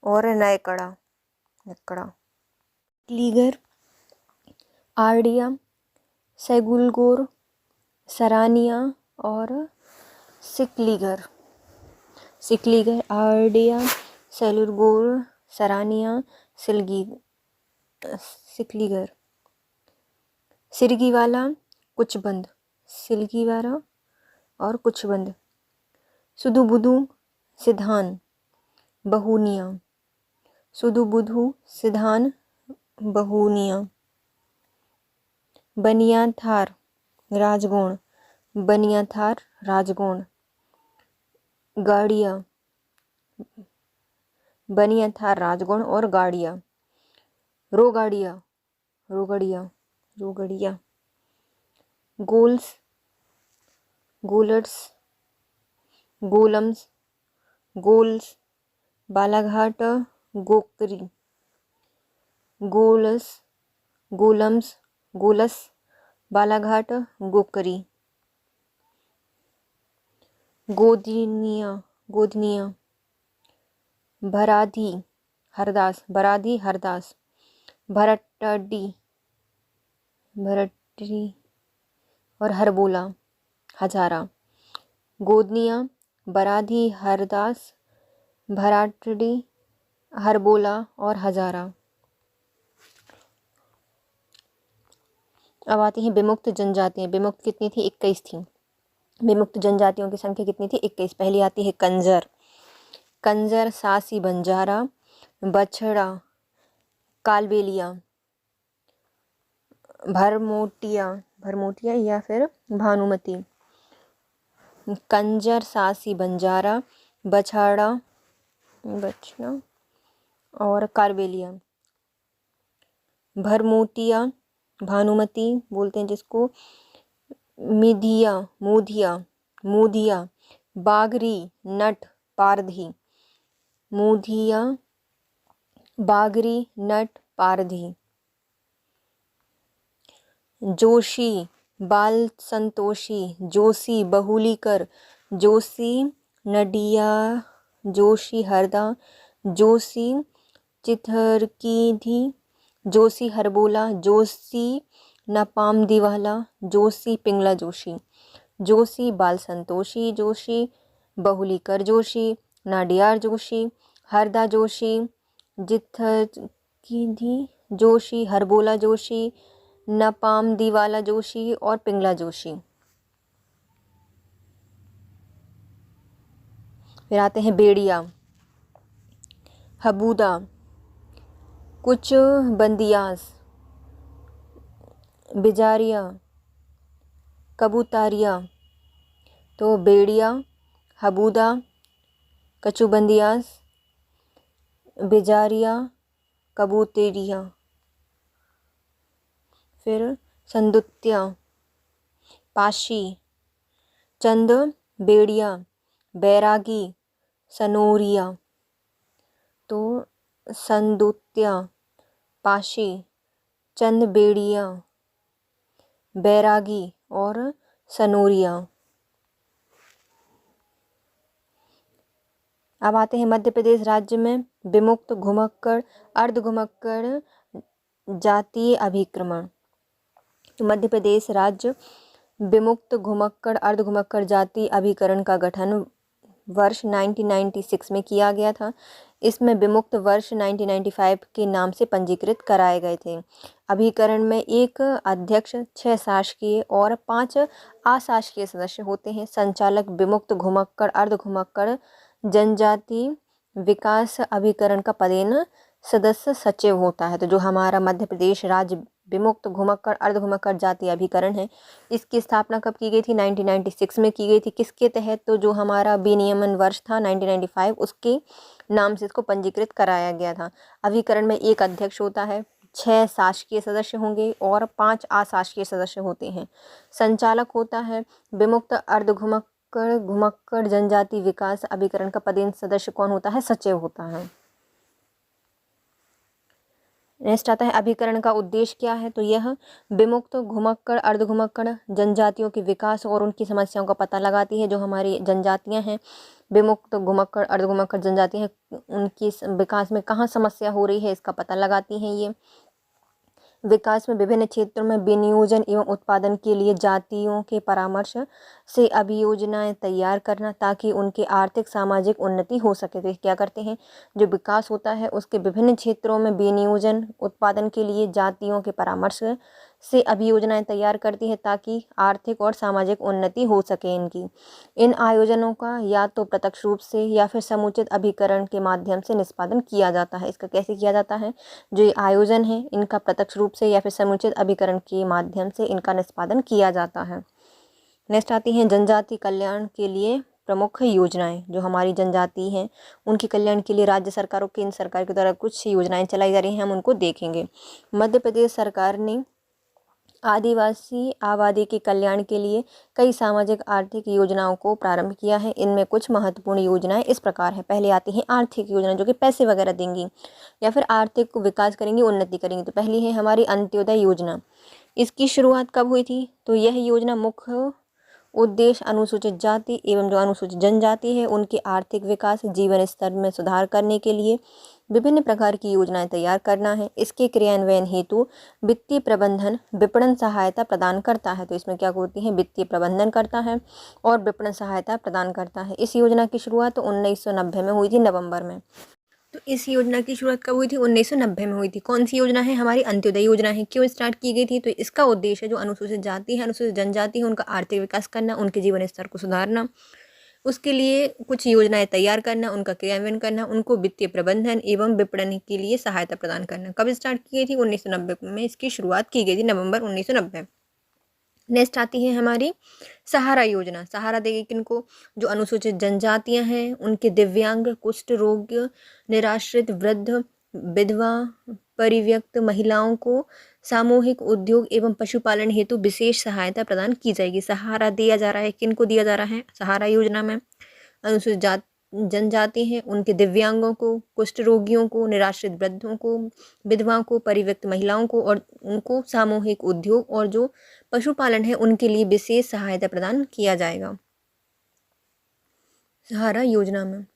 और नयकड़ा, लीगर, आर्डिया, सेगुलगोर, सरानिया और सिकलीगर। सिकलीगर, आर्डिया, सेलुलगोर, सरानिया, सिकलीगर। सिरगीवाला, कुचबंद, सिरगीवाला और कुचबंद। सुधुबुधु, सिधान, बहुनिया, सुधुबुधु, सिधान, बहुनिया। बनियाथार, राजगौण, बनियाथार, राजगौण। गाड़िया, बनियाथार, राजगौण और गाड़िया। रोगाड़िया, रोगड़िया, रोगड़िया। गोल्स, गोलर्स, गोलम्स, गोल्स। बालाघाट, गोकरी, गोलस, गोलम्स, गोलस। बालाघाट, गोकरी। गोदनिया, गोदनिया। भराधी, हरदास, भराधी, हरदास। भरट्टी, भरट्टी और हरबोला, हजारा। गोदनिया, बराधी, हरदास, भराटडी, हरबोला और हजारा। अब आती हैं विमुक्त जनजातियाँ। विमुक्त कितनी थी? 21 थी। विमुक्त जनजातियों की संख्या कितनी थी? 21। पहली आती है कंजर, कंजर, सासी, बंजारा, बछड़ा, कालबेलिया, भरमोटिया, भरमोटिया या फिर भानुमती। कंजर, सासी, बंजारा, बछड़ा, बछड़ा और कालबेलिया। भरमोटिया, भानुमती बोलते हैं जिसको। मिधिया, मोधिया, मोधिया। बागरी, नट, पारधी। मोधिया, बागरी, नट, पारधी। जोशी, बाल संतोषी, जोशी, बहुलीकर, जोशी, नडिया, जोशी, हरदा, जोशी, चिथरकीधी, जोशी, हरबोला, जोशी, नपाम दिवाला, जोशी, पिंगला जोशी। जोशी, बाल संतोषी जोशी, बहुलीकर जोशी, नाडियार जोशी, हरदा जोशी, जिथरकीधी जोशी, हरबोला जोशी, नपाम दिवाला जोशी और पिंगला जोशी। फिर आते हैं बेड़िया, हबूदा, कुछ बंदियास, बिजारिया, कबूतारिया। तो बेड़िया, हबूदा, कचुबंदियास, बिजारिया, कबूतरिया। फिर संदुत्या, पाशी, चंद, बेड़िया, बैरागी, सनोरिया। तो संदुत्या, पाशी, चंद, बेड़िया, बैरागी और सनोरिया। अब आते हैं मध्य प्रदेश राज्य में विमुक्त, घुमक्कड़, अर्ध घुमक्कड़ जातीय अभिक्रमण। तो मध्य प्रदेश राज्य विमुक्त, घुमक्कड़, अर्ध घुमक्कड़ जाति अभिकरण का गठन वर्ष 1996 में किया गया था। इसमें विमुक्त वर्ष 1995 के नाम से पंजीकृत कराए गए थे। अभिकरण में एक अध्यक्ष, 6 शासकीय और 5 अशासकीय सदस्य होते हैं। संचालक विमुक्त, घुमक्कड़, अर्ध घुमक्कड़ जनजाति विकास अभिकरण का पदेन सदस्य सचिव होता है। तो जो हमारा मध्य प्रदेश राज्य विमुक्त, घुमक्कड़, अर्ध घुमक्कड़ जाति अभिकरण है, इसकी स्थापना कब की गई थी? 1996 में की गई थी। किसके तहत? तो जो हमारा विनियमन वर्ष था 1995, उसके नाम से इसको पंजीकृत कराया गया था। अभिकरण में एक अध्यक्ष होता है, 6 शासकीय सदस्य होंगे और 5 अशासकीय सदस्य होते हैं। संचालक होता है विमुक्त, अर्ध घुमक्कड़, घुमक्कड़ जनजाति विकास अभिकरण का पदेन सदस्य कौन होता है? सचिव होता है। नेक्स्ट आता है अभिकरण का उद्देश्य क्या है, तो यह विमुक्त, घुमक्कड़, अर्धघुमक्कड़ जनजातियों के विकास और उनकी समस्याओं का पता लगाती है। जो हमारी जनजातियां हैं, विमुक्त, घुमक्कड़, अर्धघुमक्कड़ जनजातियां हैं, उनकी विकास में कहाँ समस्या हो रही है इसका पता लगाती हैं ये। विकास में विभिन्न क्षेत्रों में विनियोजन एवं उत्पादन के लिए जातियों के परामर्श से अभियोजनाएं तैयार करना ताकि उनके आर्थिक सामाजिक उन्नति हो सके। तो क्या करते हैं, जो विकास होता है उसके विभिन्न क्षेत्रों में विनियोजन उत्पादन के लिए जातियों के परामर्श से अभियोजनाएं तैयार करती है ताकि आर्थिक और सामाजिक उन्नति हो सके इनकी। इन आयोजनों का या तो प्रत्यक्ष रूप से या फिर समुचित अभिकरण के माध्यम से निष्पादन किया जाता है। इसका कैसे किया जाता है, जो ये आयोजन है इनका प्रत्यक्ष रूप से या फिर समुचित अभिकरण के माध्यम से इनका निष्पादन किया जाता है। नेक्स्ट आती हैं जनजाति कल्याण के लिए प्रमुख योजनाएं। जो हमारी जनजाति हैं उनके कल्याण के लिए राज्य सरकार और केंद्र सरकार के द्वारा कुछ योजनाएं चलाई जा रही हैं, हम उनको देखेंगे। मध्य प्रदेश सरकार ने आदिवासी आबादी के कल्याण के लिए कई सामाजिक आर्थिक योजनाओं को प्रारंभ किया है। इनमें कुछ महत्वपूर्ण योजनाएं इस प्रकार है। पहले आती है आर्थिक योजना, जो कि पैसे वगैरह देंगी या फिर आर्थिक विकास करेंगी, उन्नति करेंगी। तो पहली है हमारी अंत्योदय योजना। इसकी शुरुआत कब हुई थी, तो यह योजना मुख्य उद्देश्य अनुसूचित जाति एवं जो अनुसूचित जनजाति है उनके आर्थिक विकास, जीवन स्तर में सुधार करने के लिए विभिन्न प्रकार की योजनाएं तैयार करना है। इसके क्रियान्वयन हेतु वित्तीय प्रबंधन, विपणन सहायता प्रदान करता है। तो इसमें क्या होती है, वित्तीय प्रबंधन करता है और विपणन सहायता प्रदान करता है। इस योजना की शुरुआत 1990 में हुई थी, नवंबर में। तो इस योजना की शुरुआत कब हुई थी, 1990 में हुई थी। कौन सी योजना है, हमारी अंत्योदय योजना है। क्यों स्टार्ट की गई थी, तो इसका उद्देश्य है जो अनुसूचित जाति है, अनुसूचित जनजाति है, उनका आर्थिक विकास करना, उनके जीवन स्तर को सुधारना। उसके लिए कुछ योजनाएं तैयार करना, उनका क्रियान्वयन करना, उनको वित्तीय प्रबंधन एवं विपणन के लिए सहायता प्रदान करना। कब स्टार्ट की गई थी, 1990 में इसकी शुरुआत की गई थी, नवंबर 1990। नेक्स्ट आती है हमारी सहारा योजना। सहारा देगी किनको, जो अनुसूचित जनजातियां हैं उनके दिव्यांग, कुष्ठ रोग, निराश्रित, वृद्ध, विधवा, परित्यक्त महिलाओं को सामूहिक उद्योग एवं पशुपालन हेतु विशेष सहायता प्रदान की जाएगी। सहारा दिया जा रहा है, किनको दिया जा रहा है, सहारा योजना में अनुसूचित जनजाति हैं उनके दिव्यांगों को, कुष्ठ रोगियों को, निराश्रित वृद्धों को, विधवाओं को, परित्यक्त महिलाओं को और उनको सामूहिक उद्योग और जो पशुपालन है उनके लिए विशेष सहायता प्रदान किया जाएगा सहारा योजना में।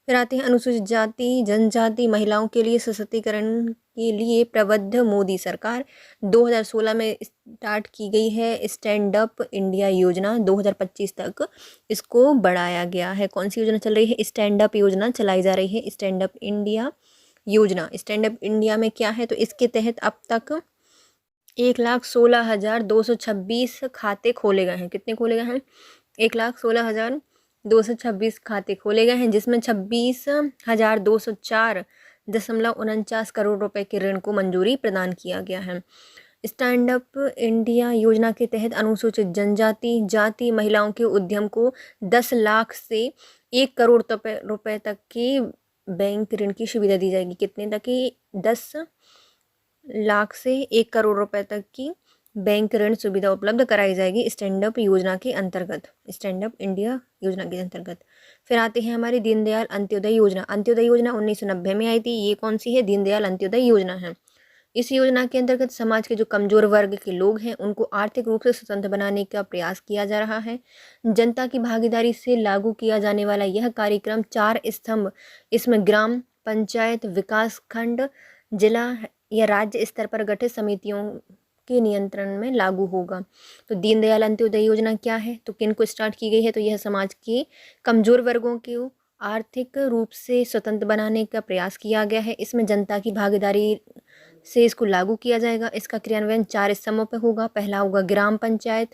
फिर आते हैं अनुसूचित जाति जनजाति महिलाओं के लिए सशक्तिकरण के लिए प्रबुद्ध मोदी सरकार 2016 में स्टार्ट की गई है स्टैंड अप इंडिया योजना। 2025 तक इसको बढ़ाया गया है। कौन सी योजना चल रही है, स्टैंड अप योजना चलाई जा रही है, स्टैंड अप इंडिया योजना। स्टैंड अप इंडिया में क्या है, तो इसके तहत अब तक 1,16,226 खाते खोले गए हैं। कितने खोले गए हैं, 1,16,226 खाते खोले गए हैं, जिसमें 26,204.49 करोड़ रुपए के ऋण को मंजूरी प्रदान किया गया है। स्टैंड अप इंडिया योजना के तहत अनुसूचित जनजाति जाति महिलाओं के उद्यम को 10 लाख से 1 करोड़ रुपए तक की बैंक ऋण की सुविधा दी जाएगी। कितने तक की, 10 लाख से 1 करोड़ रुपए तक की बैंक ऋण सुविधा उपलब्ध कराई जाएगी स्टैंड अप योजना के अंतर्गत, स्टैंड अप इंडिया योजना के अंतर्गत। फिर आते हैं हमारी दीनदयाल अंत्योदय योजना। अंत्योदय योजना 1990 में आई थी। ये कौन सी है, दीनदयाल अंत्योदय योजना है। इस योजना के अंतर्गत समाज के जो कमजोर वर्ग के लोग हैं उनको आर्थिक रूप से स्वतंत्र बनाने का प्रयास किया जा रहा है। जनता की भागीदारी से लागू किया जाने वाला यह कार्यक्रम 4 स्तंभ, इसमें ग्राम पंचायत, विकास खंड, जिला या राज्य स्तर पर गठित समितियों के नियंत्रण में लागू होगा। तो दीनदयाल अंत्योदय योजना क्या है, तो किन को स्टार्ट की गई है, तो यह समाज के कमजोर वर्गों को आर्थिक रूप से स्वतंत्र बनाने का प्रयास किया गया है। इसमें जनता की भागीदारी से इसको लागू किया जाएगा। इसका क्रियान्वयन 4 स्तंभों पर होगा। पहला होगा ग्राम पंचायत,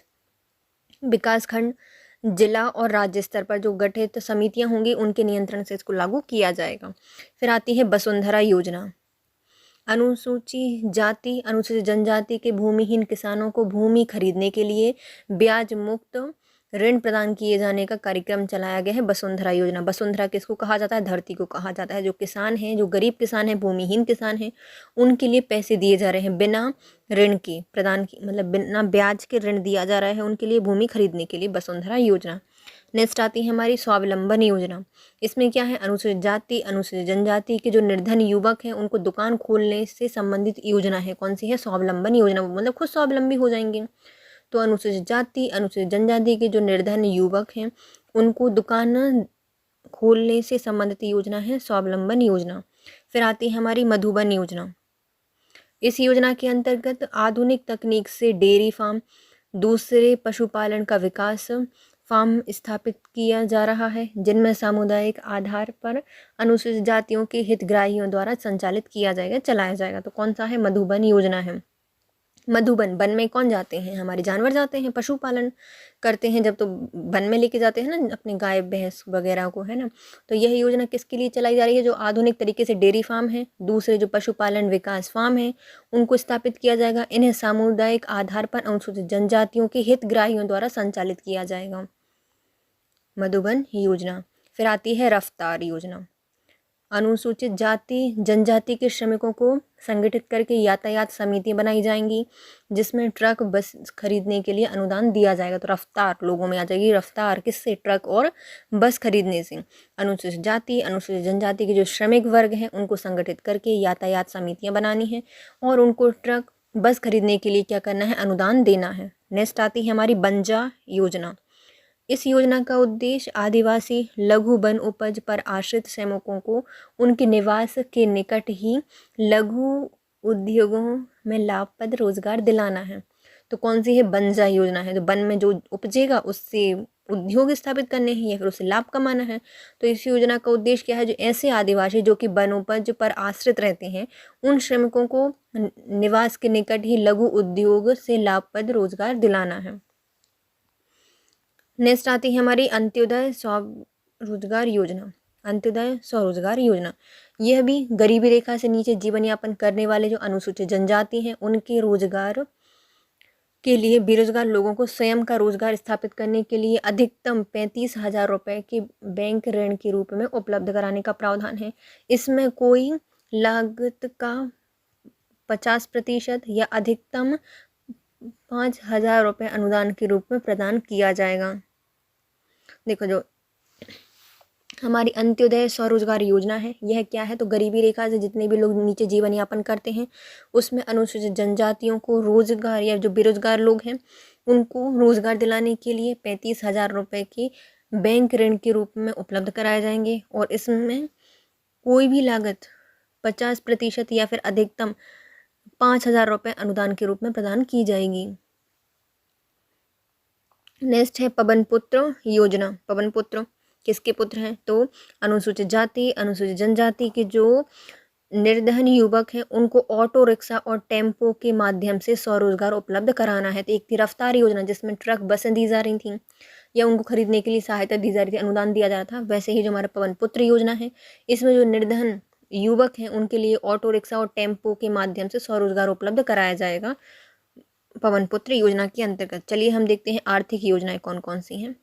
विकास खंड, जिला और राज्य स्तर पर जो गठित समितियां होंगी उनके नियंत्रण से इसको लागू किया जाएगा। फिर आती है वसुंधरा योजना। अनुसूचित जाति अनुसूचित जनजाति के भूमिहीन किसानों को भूमि खरीदने के लिए ब्याज मुक्त ऋण प्रदान किए जाने का कार्यक्रम चलाया गया है वसुंधरा योजना। वसुंधरा किसको कहा जाता है, धरती को कहा जाता है। जो किसान हैं, जो गरीब किसान हैं, भूमिहीन किसान हैं, उनके लिए पैसे दिए जा रहे हैं बिना ऋण के प्रदान की, मतलब बिना ब्याज के ऋण दिया जा रहा है उनके लिए भूमि खरीदने के लिए, वसुंधरा योजना। नेक्स्ट आती है हमारी स्वावलंबन योजना। इसमें क्या है, अनुसूचित जाति अनुसूचित जनजाति के जो निर्धन युवक हैं उनको दुकान खोलने से संबंधित योजना है। कौन सी है, स्वावलंबन योजना, मतलब खुद स्वावलंबी हो जाएंगे। तो अनुसूचित जाति अनुसूचित जनजाति के जो निर्धन युवक हैं उनको दुकान खोलने से संबंधित योजना है स्वावलंबन योजना। फिर आती है हमारी मधुबन योजना। इस योजना के अंतर्गत आधुनिक तकनीक से डेयरी फार्म, दूसरे पशुपालन का विकास फार्म स्थापित किया जा रहा है, जिनमें सामुदायिक आधार पर अनुसूचित जातियों के हितग्राहियों द्वारा संचालित किया जाएगा, चलाया जाएगा। तो कौन सा है, मधुबन योजना है। मधुबन, वन में कौन जाते हैं, हमारे जानवर जाते हैं, पशुपालन करते हैं जब, तो वन में लेके जाते हैं ना अपने गाय भैंस वगैरह को, है ना। तो यह योजना किसके लिए चलाई जा रही है, जो आधुनिक तरीके से डेयरी फार्म है, दूसरे जो पशुपालन विकास फार्म है उनको स्थापित किया जाएगा। इन्हें सामुदायिक आधार पर अनुसूचित जनजातियों के हितग्राहियों द्वारा संचालित किया जाएगा, मधुबन योजना। फिर आती है रफ्तार योजना। अनुसूचित जाति जनजाति के श्रमिकों को संगठित करके यातायात समितियां बनाई जाएंगी, जिसमें ट्रक बस खरीदने के लिए अनुदान दिया जाएगा। तो रफ्तार लोगों में आ जाएगी, रफ्तार किससे, ट्रक और बस खरीदने से। अनुसूचित जाति अनुसूचित जनजाति के जो श्रमिक वर्ग हैं उनको संगठित करके यातायात समितियां बनानी है और उनको ट्रक बस खरीदने के लिए क्या करना है, अनुदान देना है। नेक्स्ट आती है हमारी बनजा योजना। इस योजना का उद्देश्य आदिवासी लघु वन उपज पर आश्रित श्रमिकों को उनके निवास के निकट ही लघु उद्योगों में लाभप्रद रोजगार दिलाना है। तो कौन सी है, बनजा योजना है। तो वन में जो उपजेगा उससे उद्योग स्थापित करने हैं या फिर उससे लाभ कमाना है। तो इस योजना का उद्देश्य क्या है, जो ऐसे आदिवासी जो कि वन उपज पर आश्रित रहते हैं उन श्रमिकों को निवास के निकट ही लघु उद्योग से लाभप्रद रोजगार दिलाना है। नेक्स्ट आती है हमारी अंत्योदय स्वरोजगार योजना। अंत्योदय स्वरोजगार योजना, यह भी गरीबी रेखा से नीचे जीवन यापन करने वाले जो अनुसूचित जनजाति हैं उनके रोजगार के लिए बेरोजगार लोगों को स्वयं का रोजगार स्थापित करने के लिए अधिकतम 35,000 रुपये के बैंक ऋण के रूप में उपलब्ध कराने का प्रावधान है। इसमें कोई लागत का 50% या अधिकतम 5,000 रुपये अनुदान के रूप में प्रदान किया जाएगा। देखो, जो हमारी अंत्योदय स्वरोजगार योजना है यह क्या है, तो गरीबी रेखा से जितने भी लोग नीचे जीवन यापन करते हैं उसमें अनुसूचित जनजातियों को रोजगार, या जो बेरोजगार लोग हैं उनको रोजगार दिलाने के लिए 35,000 रुपये के बैंक ऋण के रूप में उपलब्ध कराए जाएंगे और इसमें कोई भी लागत 50% या फिर अधिकतम 5,000 रुपये अनुदान के रूप में प्रदान की जाएगी। नेक्स्ट है पवन पुत्र योजना। पवन पुत्र किसके पुत्र हैं, तो अनुसूचित जाति अनुसूचित जनजाति के जो निर्धन युवक हैं उनको ऑटो रिक्शा और टेम्पो के माध्यम से स्वरोजगार उपलब्ध कराना है। तो एक थी रफ्तार योजना जिसमें ट्रक बसें दी जा रही थी या उनको खरीदने के लिए सहायता दी जा रही थी, अनुदान दिया जा रहा था। वैसे ही जो हमारा पवन पुत्र योजना है इसमें जो निर्धन युवक हैं उनके लिए ऑटो रिक्शा और टेम्पो के माध्यम से स्वरोजगार उपलब्ध कराया जाएगा पवन पुत्र योजना के अंतर्गत। चलिए हम देखते हैं आर्थिक योजनाएं कौन कौन सी हैं।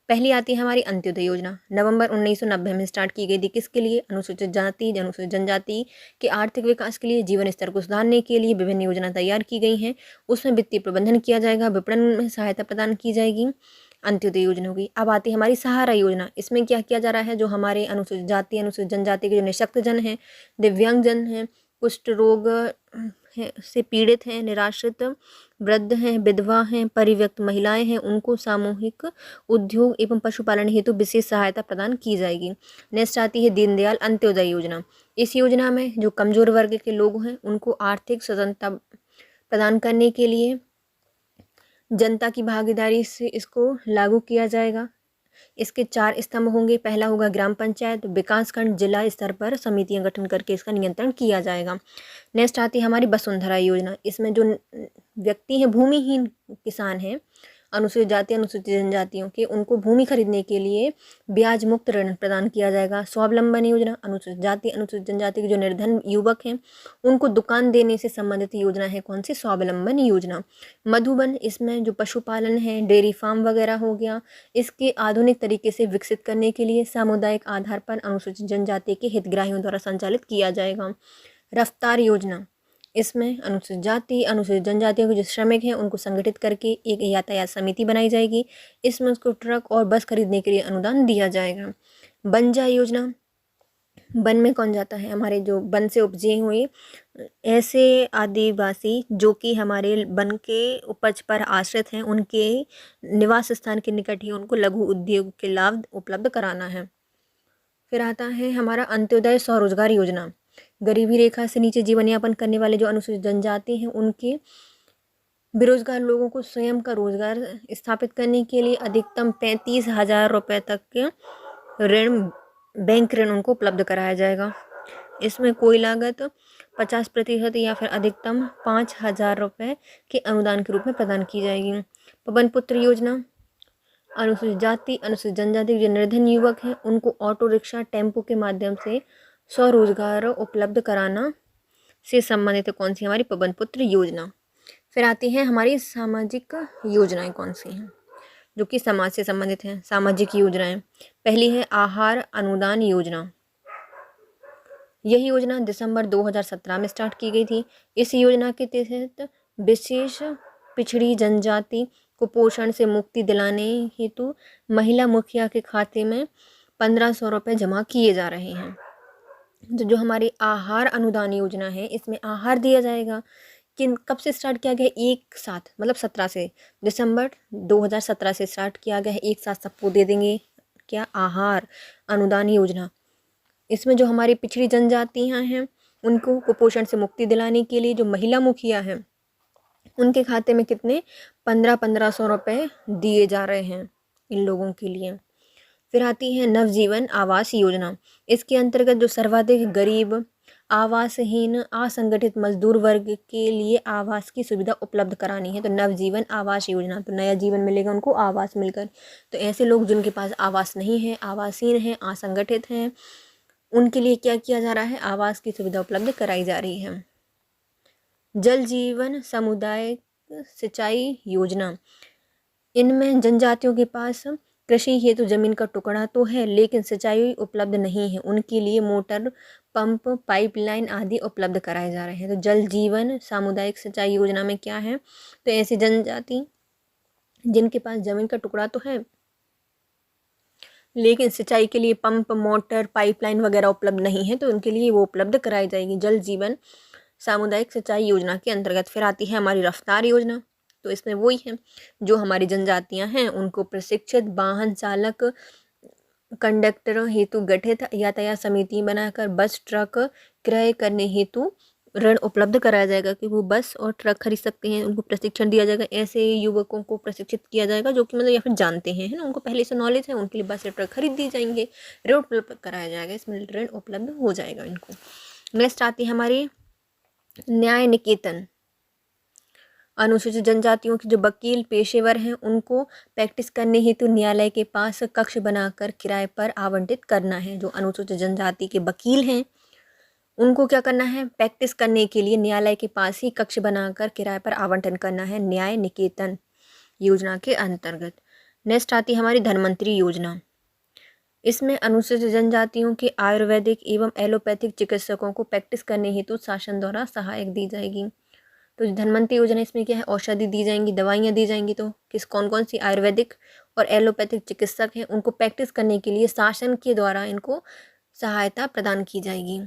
पहली आती है हमारी अंत्योदय योजना। नवंबर 1990 में स्टार्ट की गई थी। किसके लिए, अनुसूचित जाति अनुसूचित जनजाति के आर्थिक विकास के लिए, जीवन स्तर को सुधारने के लिए विभिन्न योजना तैयार की गई हैं। उसमें वित्तीय प्रबंधन किया जाएगा, विपणन में सहायता प्रदान की जाएगी, अंत्योदय योजना होगी। अब आती है हमारी सहारा योजना। इसमें क्या किया जा रहा है, जो हमारे अनुसूचित जाति अनुसूचित जनजाति के जो निःशक्त जन हैं, दिव्यांगजन हैं, कुष्ठ रोग से पीड़ित हैं, निराश्रित वृद्ध हैं, विधवा हैं, परित्यक्त महिलाएं हैं, उनको सामूहिक उद्योग एवं पशुपालन हेतु विशेष सहायता प्रदान की जाएगी। नेक्स्ट आती है दीनदयाल अंत्योदय योजना। इस योजना में जो कमजोर वर्ग के लोग हैं उनको आर्थिक स्वतंत्रता प्रदान करने के लिए जनता की भागीदारी से इसको लागू किया जाएगा। इसके 4 स्तंभ होंगे। पहला होगा ग्राम पंचायत, विकासखंड, जिला स्तर पर समितियां गठन करके इसका नियंत्रण किया जाएगा। नेक्स्ट आती है हमारी वसुंधरा योजना। इसमें जो व्यक्ति हैं भूमिहीन किसान हैं, अनुसूचित जाति अनुसूचित जनजातियों के, उनको भूमि खरीदने के लिए ब्याज मुक्त ऋण प्रदान किया जाएगा। स्वावलंबन योजना, अनुसूचित जाति अनुसूचित जनजाति के जो निर्धन युवक हैं उनको दुकान देने से संबंधित योजना है कौन सी, स्वावलंबन योजना। मधुबन, इसमें जो पशुपालन है, डेयरी फार्म वगैरह हो गया, इसके आधुनिक तरीके से विकसित करने के लिए सामुदायिक आधार पर अनुसूचित जनजाति के हितग्राहियों द्वारा संचालित किया जाएगा। रफ्तार योजना, इसमें अनुसूचित जाति, अनुसूचित जनजातियों के जो श्रमिक हैं उनको संगठित करके एक यातायात समिति बनाई जाएगी। इसमें उसको ट्रक और बस खरीदने के लिए अनुदान दिया जाएगा। बनजा योजना, वन में कौन जाता है? हमारे जो वन से उपजे हुए ऐसे आदिवासी जो कि हमारे वन के उपज पर आश्रित हैं, उनके निवास स्थान के निकट ही उनको लघु उद्योग के लाभ उपलब्ध कराना है। फिर आता है हमारा अंत्योदय स्वरोजगार योजना। गरीबी रेखा से नीचे जीवन यापन करने वाले जो अनुसूचित जनजाति हैं उनके बेरोजगार लोगों को स्वयं का रोजगार स्थापित करने के लिए अधिकतम 35,000 रुपये तक के ऋण, बैंक ऋण उनको उपलब्ध कराया जाएगा। इसमें कोई लागत 50% या फिर अधिकतम 5,000 रुपये के अनुदान के रूप में प्रदान की जाएगी। पवन पुत्र योजना, अनुसूचित जाति, अनुसूचित जनजाति जो निर्धन युवक हैं उनको ऑटो रिक्शा, टेम्पो के माध्यम से स्वरोजगार उपलब्ध कराना से संबंधित कौन सी हमारी पवन पुत्र योजना। फिर आती है हमारी सामाजिक योजनाएं कौन सी हैं जो कि समाज से संबंधित हैं। सामाजिक योजनाएं, पहली है आहार अनुदान योजना। यह योजना दिसंबर 2017 में स्टार्ट की गई थी। इस योजना के तहत विशेष पिछड़ी जनजाति को पोषण से मुक्ति दिलाने हेतु महिला मुखिया के खाते में 1,500 रुपये जमा किए जा रहे हैं। तो जो हमारी आहार अनुदान योजना है इसमें आहार दिया जाएगा। किन कब से स्टार्ट किया गया? एक साथ, मतलब 17 से, दिसंबर 2017 से स्टार्ट किया गया है। एक साथ सबको दे देंगे क्या? आहार अनुदान योजना। इसमें जो हमारी पिछड़ी जनजातियाँ हैं उनको कुपोषण से मुक्ति दिलाने के लिए जो महिला मुखिया हैं उनके खाते में कितने 1500 रुपये दिए जा रहे हैं इन लोगों के लिए। फिर आती है नवजीवन आवास योजना। इसके अंतर्गत जो सर्वाधिक गरीब, आवासहीन, असंगठित मजदूर वर्ग के लिए आवास की सुविधा उपलब्ध करानी है। तो नवजीवन आवास योजना, तो नया जीवन मिलेगा उनको आवास मिलकर। तो ऐसे लोग जिनके पास आवास नहीं है, आवासहीन हैं, असंगठित हैं, उनके लिए क्या किया जा रहा है? आवास की सुविधा उपलब्ध कराई जा रही है। जल जीवन समुदाय सिंचाई योजना, इनमें जनजातियों के पास कृषि हेतु जमीन का टुकड़ा तो है लेकिन सिंचाई उपलब्ध नहीं है, उनके लिए मोटर, पंप, पाइपलाइन आदि उपलब्ध कराए जा रहे हैं। तो जल जीवन सामुदायिक सिंचाई योजना में क्या है? तो ऐसी जनजाति जिनके पास जमीन का टुकड़ा तो है लेकिन सिंचाई के लिए पंप, मोटर, पाइपलाइन वगैरह उपलब्ध नहीं है, तो उनके लिए वो उपलब्ध कराई जाएगी जल जीवन सामुदायिक सिंचाई योजना के अंतर्गत। फिर आती है हमारी रफ्तार योजना। तो इसमें वही है जो हमारी जनजातियां हैं उनको प्रशिक्षित वाहन चालक, कंडक्टर हेतु गठित यातायात समिति बनाकर बस, ट्रक क्रय करने हेतु ऋण उपलब्ध कराया जाएगा कि वो बस और ट्रक खरीद सकते हैं। उनको प्रशिक्षण दिया जाएगा। ऐसे युवकों को प्रशिक्षित किया जाएगा जो कि मतलब या फिर जानते हैं, है ना, उनको पहले से नॉलेज है, उनके लिए बस या ट्रक खरीद दी जाएंगे, ऋण उपलब्ध कराया जाएगा, इसमें ऋण उपलब्ध हो जाएगा इनको। नेक्स्ट आती है हमारी न्याय निकेतन। अनुसूचित जनजातियों के जो वकील पेशेवर हैं उनको प्रैक्टिस करने हेतु न्यायालय के पास कक्ष बनाकर किराए पर आवंटित करना है। जो अनुसूचित जनजाति के वकील हैं उनको क्या करना है? प्रैक्टिस करने के लिए न्यायालय के पास ही कक्ष बनाकर किराए पर आवंटन करना है न्याय निकेतन योजना के अंतर्गत। नेक्स्ट आती है हमारी धन्वंतरी योजना। इसमें अनुसूचित जनजातियों के आयुर्वेदिक एवं एलोपैथिक चिकित्सकों को प्रैक्टिस करने हेतु शासन द्वारा सहायक दी जाएगी। तो धन्वंतरी योजना इसमें क्या है? औषधि दी जाएंगी, दवाइयाँ दी जाएंगी। तो कौन कौन सी आयुर्वेदिक और एलोपैथिक चिकित्सक हैं उनको प्रैक्टिस करने के लिए शासन के द्वारा इनको सहायता प्रदान की जाएगी।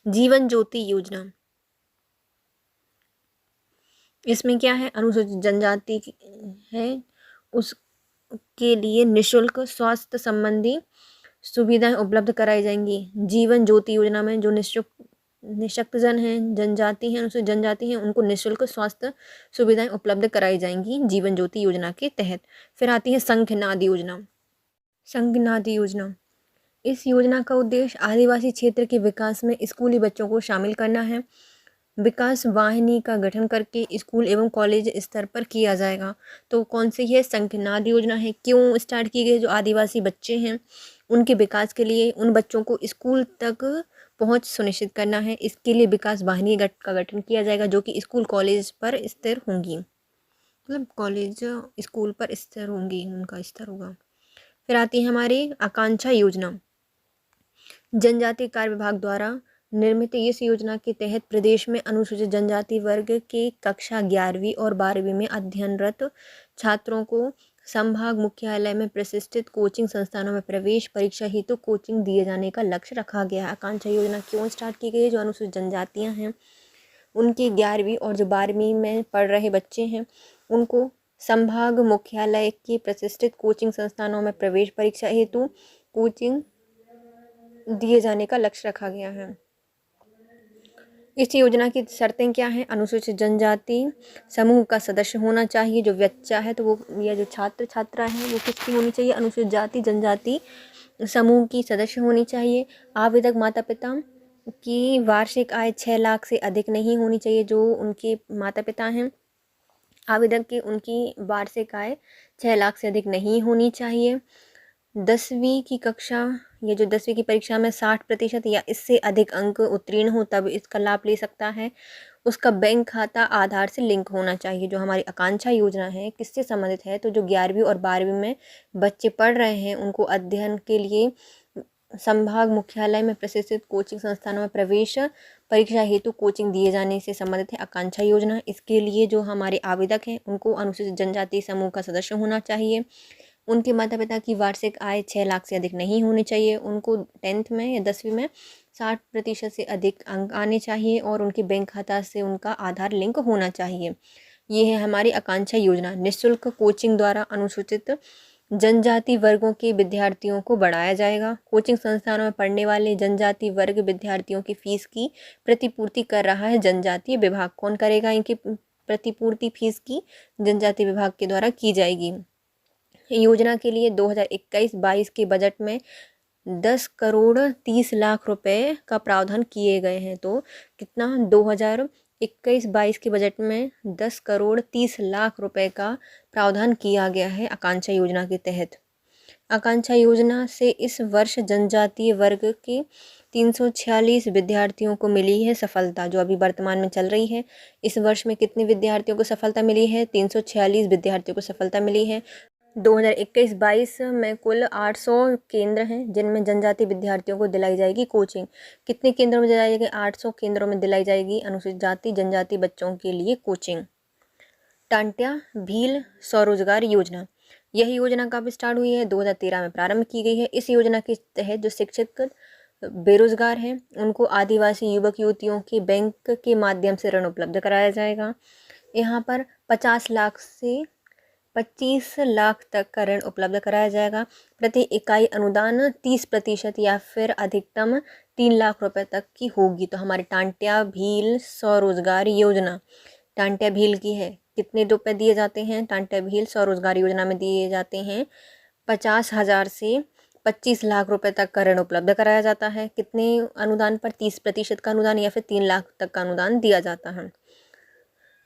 जीवन ज्योति योजना, इसमें क्या है? अनुसूचित जनजाति है उसके लिए निःशुल्क स्वास्थ्य संबंधी सुविधाएं उपलब्ध कराई जाएंगी। जीवन ज्योति योजना में जो निःशक्तजन हैं, जनजाति हैं, अनुसूचित जनजाति हैं, उनको निःशुल्क स्वास्थ्य सुविधाएं उपलब्ध कराई जाएंगी जीवन ज्योति योजना के तहत। फिर आती है संघनाद योजना। संघनाद योजना, इस योजना का उद्देश्य आदिवासी क्षेत्र के विकास में स्कूली बच्चों को शामिल करना है। विकास वाहिनी का गठन करके स्कूल एवं कॉलेज स्तर पर किया जाएगा। तो कौन सी है? संघनाद योजना है। क्यों स्टार्ट की गई? जो आदिवासी बच्चे हैं उनके विकास के लिए उन बच्चों को स्कूल तक पहुंच सुनिश्चित करना है। इसके लिए विकास वाहिनी का गठन किया जाएगा जो कि स्कूल कॉलेज पर स्थिर होंगी, मतलब कॉलेज स्कूल पर स्थिर होंगी, उनका स्तर होगा। फिर आती है हमारी आकांक्षा योजना। जनजातीय कार्य विभाग द्वारा निर्मित इस योजना के तहत प्रदेश में अनुसूचित जनजाति वर्ग के कक्षा 11वीं और 12वीं में अध्ययनरत छात्रों को संभाग मुख्यालय में प्रतिष्ठित कोचिंग संस्थानों में प्रवेश परीक्षा हेतु कोचिंग दिए जाने का लक्ष्य रखा गया है। आकांक्षा योजना क्यों स्टार्ट की गई है? जो अनुसूचित जनजातियां हैं उनके 11वीं और जो 12वीं में पढ़ रहे बच्चे हैं उनको संभाग मुख्यालय के प्रतिष्ठित कोचिंग संस्थानों में प्रवेश परीक्षा हेतु कोचिंग दिए जाने का लक्ष्य रखा गया है। इस योजना की शर्तें क्या हैं? अनुसूचित जनजाति समूह का सदस्य होना चाहिए। जो बच्चा है तो वो या जो छात्र छात्रा है वो किसकी होनी चाहिए? अनुसूचित जाति जनजाति समूह की सदस्य होनी चाहिए। आवेदक माता पिता की वार्षिक आय 6 लाख से अधिक नहीं होनी चाहिए। जो उनके माता पिता हैं आवेदक की उनकी वार्षिक आय 6 लाख से अधिक नहीं होनी चाहिए। 10वीं की कक्षा या जो 10वीं की परीक्षा में 60% या इससे अधिक अंक उत्तीर्ण हो तब इसका लाभ ले सकता है। उसका बैंक खाता आधार से लिंक होना चाहिए। जो हमारी आकांक्षा योजना है किससे संबंधित है? तो जो 11वीं और 12वीं में बच्चे पढ़ रहे हैं उनको अध्ययन के लिए संभाग मुख्यालय में प्रतिष्ठित कोचिंग संस्थानों में प्रवेश परीक्षा हेतु कोचिंग दिए जाने से संबंधित है आकांक्षा योजना। इसके लिए जो हमारे आवेदक हैं उनको अनुसूचित जनजाति समूह का सदस्य होना चाहिए। उनके माता पिता की वार्षिक आय 6 लाख से अधिक नहीं होनी चाहिए। उनको 10th में या 10वीं में 60% से अधिक अंक आने चाहिए और उनके बैंक खाता से उनका आधार लिंक होना चाहिए। ये है हमारी आकांक्षा योजना। निःशुल्क कोचिंग द्वारा अनुसूचित जनजाति वर्गों के विद्यार्थियों को बढ़ाया जाएगा। कोचिंग संस्थानों में पढ़ने वाले जनजाति वर्ग विद्यार्थियों की फीस की प्रतिपूर्ति कर रहा है जनजातीय विभाग। कौन करेगा इनकी प्रतिपूर्ति? फीस की जनजाति विभाग के द्वारा की जाएगी। योजना के लिए 2021-22 के बजट में 10 करोड़ 30 लाख रुपए का प्रावधान किए गए हैं। तो कितना? 2021-22 के बजट में 10 करोड़ 30 लाख रुपए का प्रावधान किया गया है आकांक्षा योजना के तहत। आकांक्षा योजना से इस वर्ष जनजातीय वर्ग के 346 विद्यार्थियों को मिली है सफलता, जो अभी वर्तमान में चल रही है। इस वर्ष में कितने विद्यार्थियों को सफलता मिली है? 346 विद्यार्थियों को सफलता मिली है। 2021-22 में कुल 800 केंद्र हैं जिनमें जनजाति विद्यार्थियों को दिलाई जाएगी कोचिंग। कितने केंद्रों में दिलाई जाएगी? 800 केंद्रों में दिलाई जाएगी अनुसूचित जाति जनजाति बच्चों के लिए कोचिंग। टांट्या भील स्वरोजगार योजना, यह योजना कब स्टार्ट हुई है? 2013 में प्रारंभ की गई है। इस योजना के तहत जो शिक्षित बेरोजगार हैं उनको आदिवासी युवक युवतियों के बैंक के माध्यम से ऋण उपलब्ध कराया जाएगा। यहाँ पर 50 लाख से 25 लाख तक का ऋण उपलब्ध कराया जाएगा। प्रति इकाई अनुदान 30% या फिर अधिकतम 3 लाख रुपए तक की होगी। तो हमारी टांट्या भील स्वरोजगार योजना टांट्या भील की है। कितने रुपए दिए जाते हैं? टांट्या भील स्वरोजगार योजना में दिए जाते हैं 50,000 से 25 लाख रुपए तक का ऋण उपलब्ध कराया जाता है। कितने अनुदान पर? 30% का अनुदान या फिर 3 लाख तक का अनुदान दिया जाता है।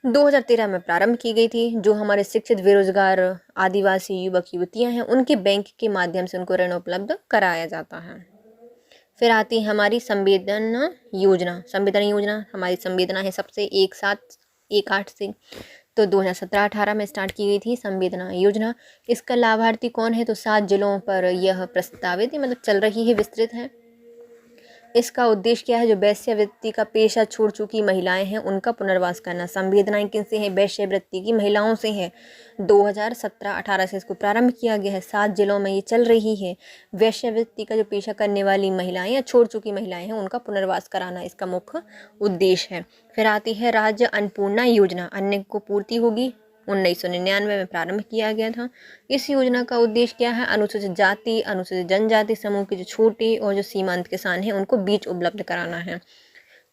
2013 में प्रारंभ की गई थी। जो हमारे शिक्षित बेरोजगार आदिवासी युवक युवतियां हैं उनके बैंक के माध्यम से उनको ऋण उपलब्ध कराया जाता है। फिर आती है हमारी संवेदना योजना। संवेदना योजना हमारी संवेदना है सबसे 1718 से, तो 2017-18 में स्टार्ट की गई थी संवेदना योजना। इसका लाभार्थी कौन है? तो 7 जिलों पर यह प्रस्तावित मतलब चल रही है, विस्तृत है। इसका उद्देश्य क्या है? जो वेश्यावृत्ति का पेशा छोड़ चुकी महिलाएं हैं उनका पुनर्वास करना। संवेदनाएं किनसे है? वेश्यावृत्ति की महिलाओं से है। 2017-18 से इसको प्रारंभ किया गया है। 7 जिलों में ये चल रही है। वेश्यावृत्ति का जो पेशा करने वाली महिलाएं या छोड़ चुकी महिलाएं हैं उनका पुनर्वास कराना इसका मुख्य उद्देश्य है। फिर आती है राज्य अन्नपूर्णा योजना। अन्न को पूर्ति होगी। 1999 में प्रारंभ किया गया था। इस योजना का उद्देश्य क्या है? अनुसूचित जाति अनुसूचित जनजाति समूह के जो छोटे और जो सीमांत किसान हैं उनको बीज उपलब्ध कराना है।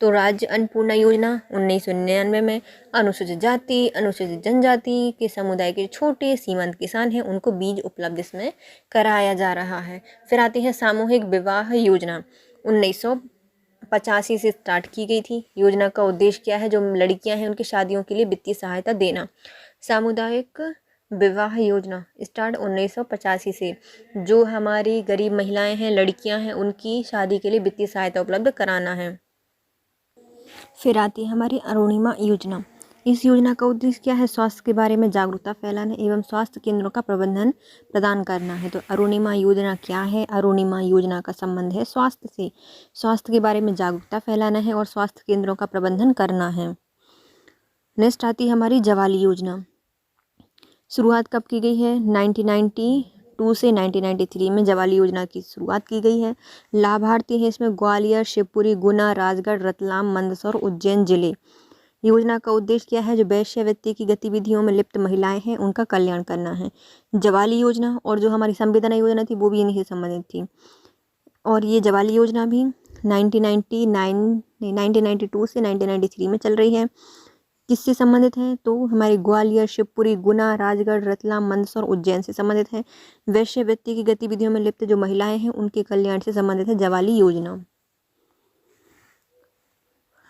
तो राज्य अन्नपूर्णा योजना 1999 में अनुसूचित जाति अनुसूचित जनजाति के समुदाय के छोटे सीमांत किसान हैं उनको बीज उपलब्ध इसमें कराया जा रहा है। फिर आती है सामूहिक विवाह योजना। 1985 से स्टार्ट की गई थी। योजना का उद्देश्य क्या है? जो लड़कियां हैं उनकी शादियों के लिए वित्तीय सहायता देना। सामुदायिक विवाह योजना स्टार्ट 1985 से। जो हमारी गरीब महिलाएं हैं लड़कियां हैं उनकी शादी के लिए वित्तीय सहायता उपलब्ध कराना है। फिर आती है हमारी अरुणिमा योजना। इस योजना का उद्देश्य क्या है? स्वास्थ्य के बारे में जागरूकता फैलाना एवं स्वास्थ्य केंद्रों का प्रबंधन प्रदान करना है। तो अरुणिमा योजना क्या है? अरुणिमा योजना का संबंध है स्वास्थ्य से। स्वास्थ्य के बारे में जागरूकता फैलाना है और स्वास्थ्य केंद्रों का प्रबंधन करना है। नेक्स्ट आती है हमारी जवाली योजना। शुरुआत कब की गई है? 1992 से 1993 में जवाली योजना की शुरुआत की गई है। लाभार्थी है इसमें ग्वालियर, शिवपुरी, गुना, राजगढ़, रतलाम, मंदसौर, उज्जैन जिले। योजना का उद्देश्य क्या है? जो वेश्यावृत्ति की गतिविधियों में लिप्त महिलाएं हैं उनका कल्याण करना है। जवाली योजना और जो हमारी संवेदना योजना थी वो भी इन्हीं से संबंधित थी। और ये जवाली योजना भी 1992 से 1993 में चल रही है। किससे संबंधित है? तो हमारे ग्वालियर, शिवपुरी, गुना, राजगढ़, रतलाम, मंदसौर, उज्जैन से संबंधित है। वेश्यावृत्ति की गतिविधियों में लिप्त जो महिलाएं हैं उनके कल्याण से संबंधित है जवाली योजना।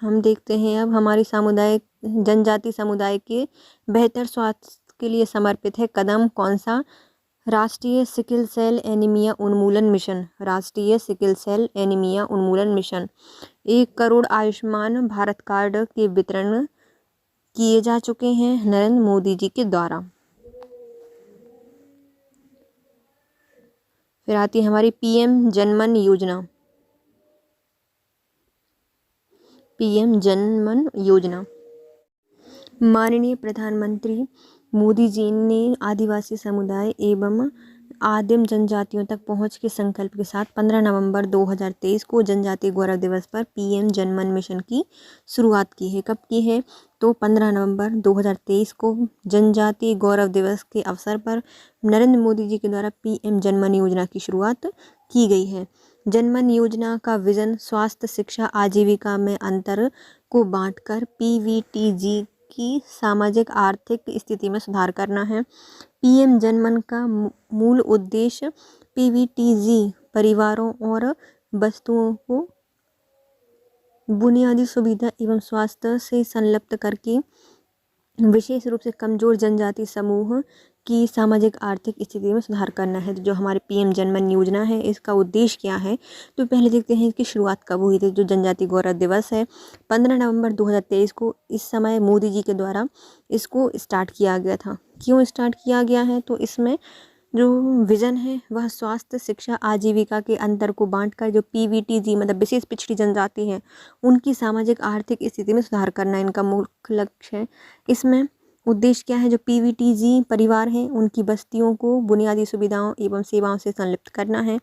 हम देखते हैं अब हमारी सामुदायिक जनजाति समुदाय के बेहतर स्वास्थ्य के लिए समर्पित है कदम कौन सा? राष्ट्रीय सिकल सेल एनीमिया उन्मूलन मिशन। राष्ट्रीय सिकल सेल एनीमिया उन्मूलन मिशन। 1 करोड़ आयुष्मान भारत कार्ड के वितरण किए जा चुके हैं नरेंद्र मोदी जी के द्वारा। फिर आती है हमारी पीएम जनमन योजना। पीएम जनमन योजना माननीय प्रधानमंत्री मोदी जी ने आदिवासी समुदाय एवं आदिम जनजातियों तक पहुंच के संकल्प के साथ 15 नवंबर 2023 को जनजातीय गौरव दिवस पर पीएम जनमन मिशन की शुरुआत की है। कब की है? तो 15 नवंबर 2023 को जनजातीय गौरव दिवस के अवसर पर नरेंद्र मोदी जी के द्वारा पीएम जनमन योजना की शुरुआत की गई है। जनमन योजना का विजन स्वास्थ्य, शिक्षा, आजीविका में अंतर को बांटकर पीवीटीजी की सामाजिक आर्थिक स्थिति में सुधार करना है। पीएम जनमन का मूल उद्देश्य पीवीटीजी परिवारों और वस्तुओं को बुनियादी सुविधा एवं स्वास्थ्य से संलिप्त करके विशेष रूप से कमजोर जनजाति समूह की सामाजिक आर्थिक स्थिति में सुधार करना है। तो जो हमारे पीएम जनमन योजना है इसका उद्देश्य क्या है? तो पहले देखते हैं इसकी शुरुआत कब हुई थी। जो जनजातीय गौरव दिवस है 15 नवंबर 2023 को इस समय मोदी जी के द्वारा इसको स्टार्ट किया गया था। क्यों स्टार्ट किया गया है? तो इसमें जो विज़न है वह स्वास्थ्य, शिक्षा, आजीविका के अंतर को बांटकर जो पीवीटीजी मतलब विशेष पिछड़ी जनजाति है उनकी सामाजिक आर्थिक स्थिति में सुधार करना इनका मुख्य लक्ष्य है। इसमें उद्देश्य क्या है? जो पीवीटीजी परिवार हैं उनकी बस्तियों को बुनियादी सुविधाओं एवं सेवाओं से संलिप्त करना है।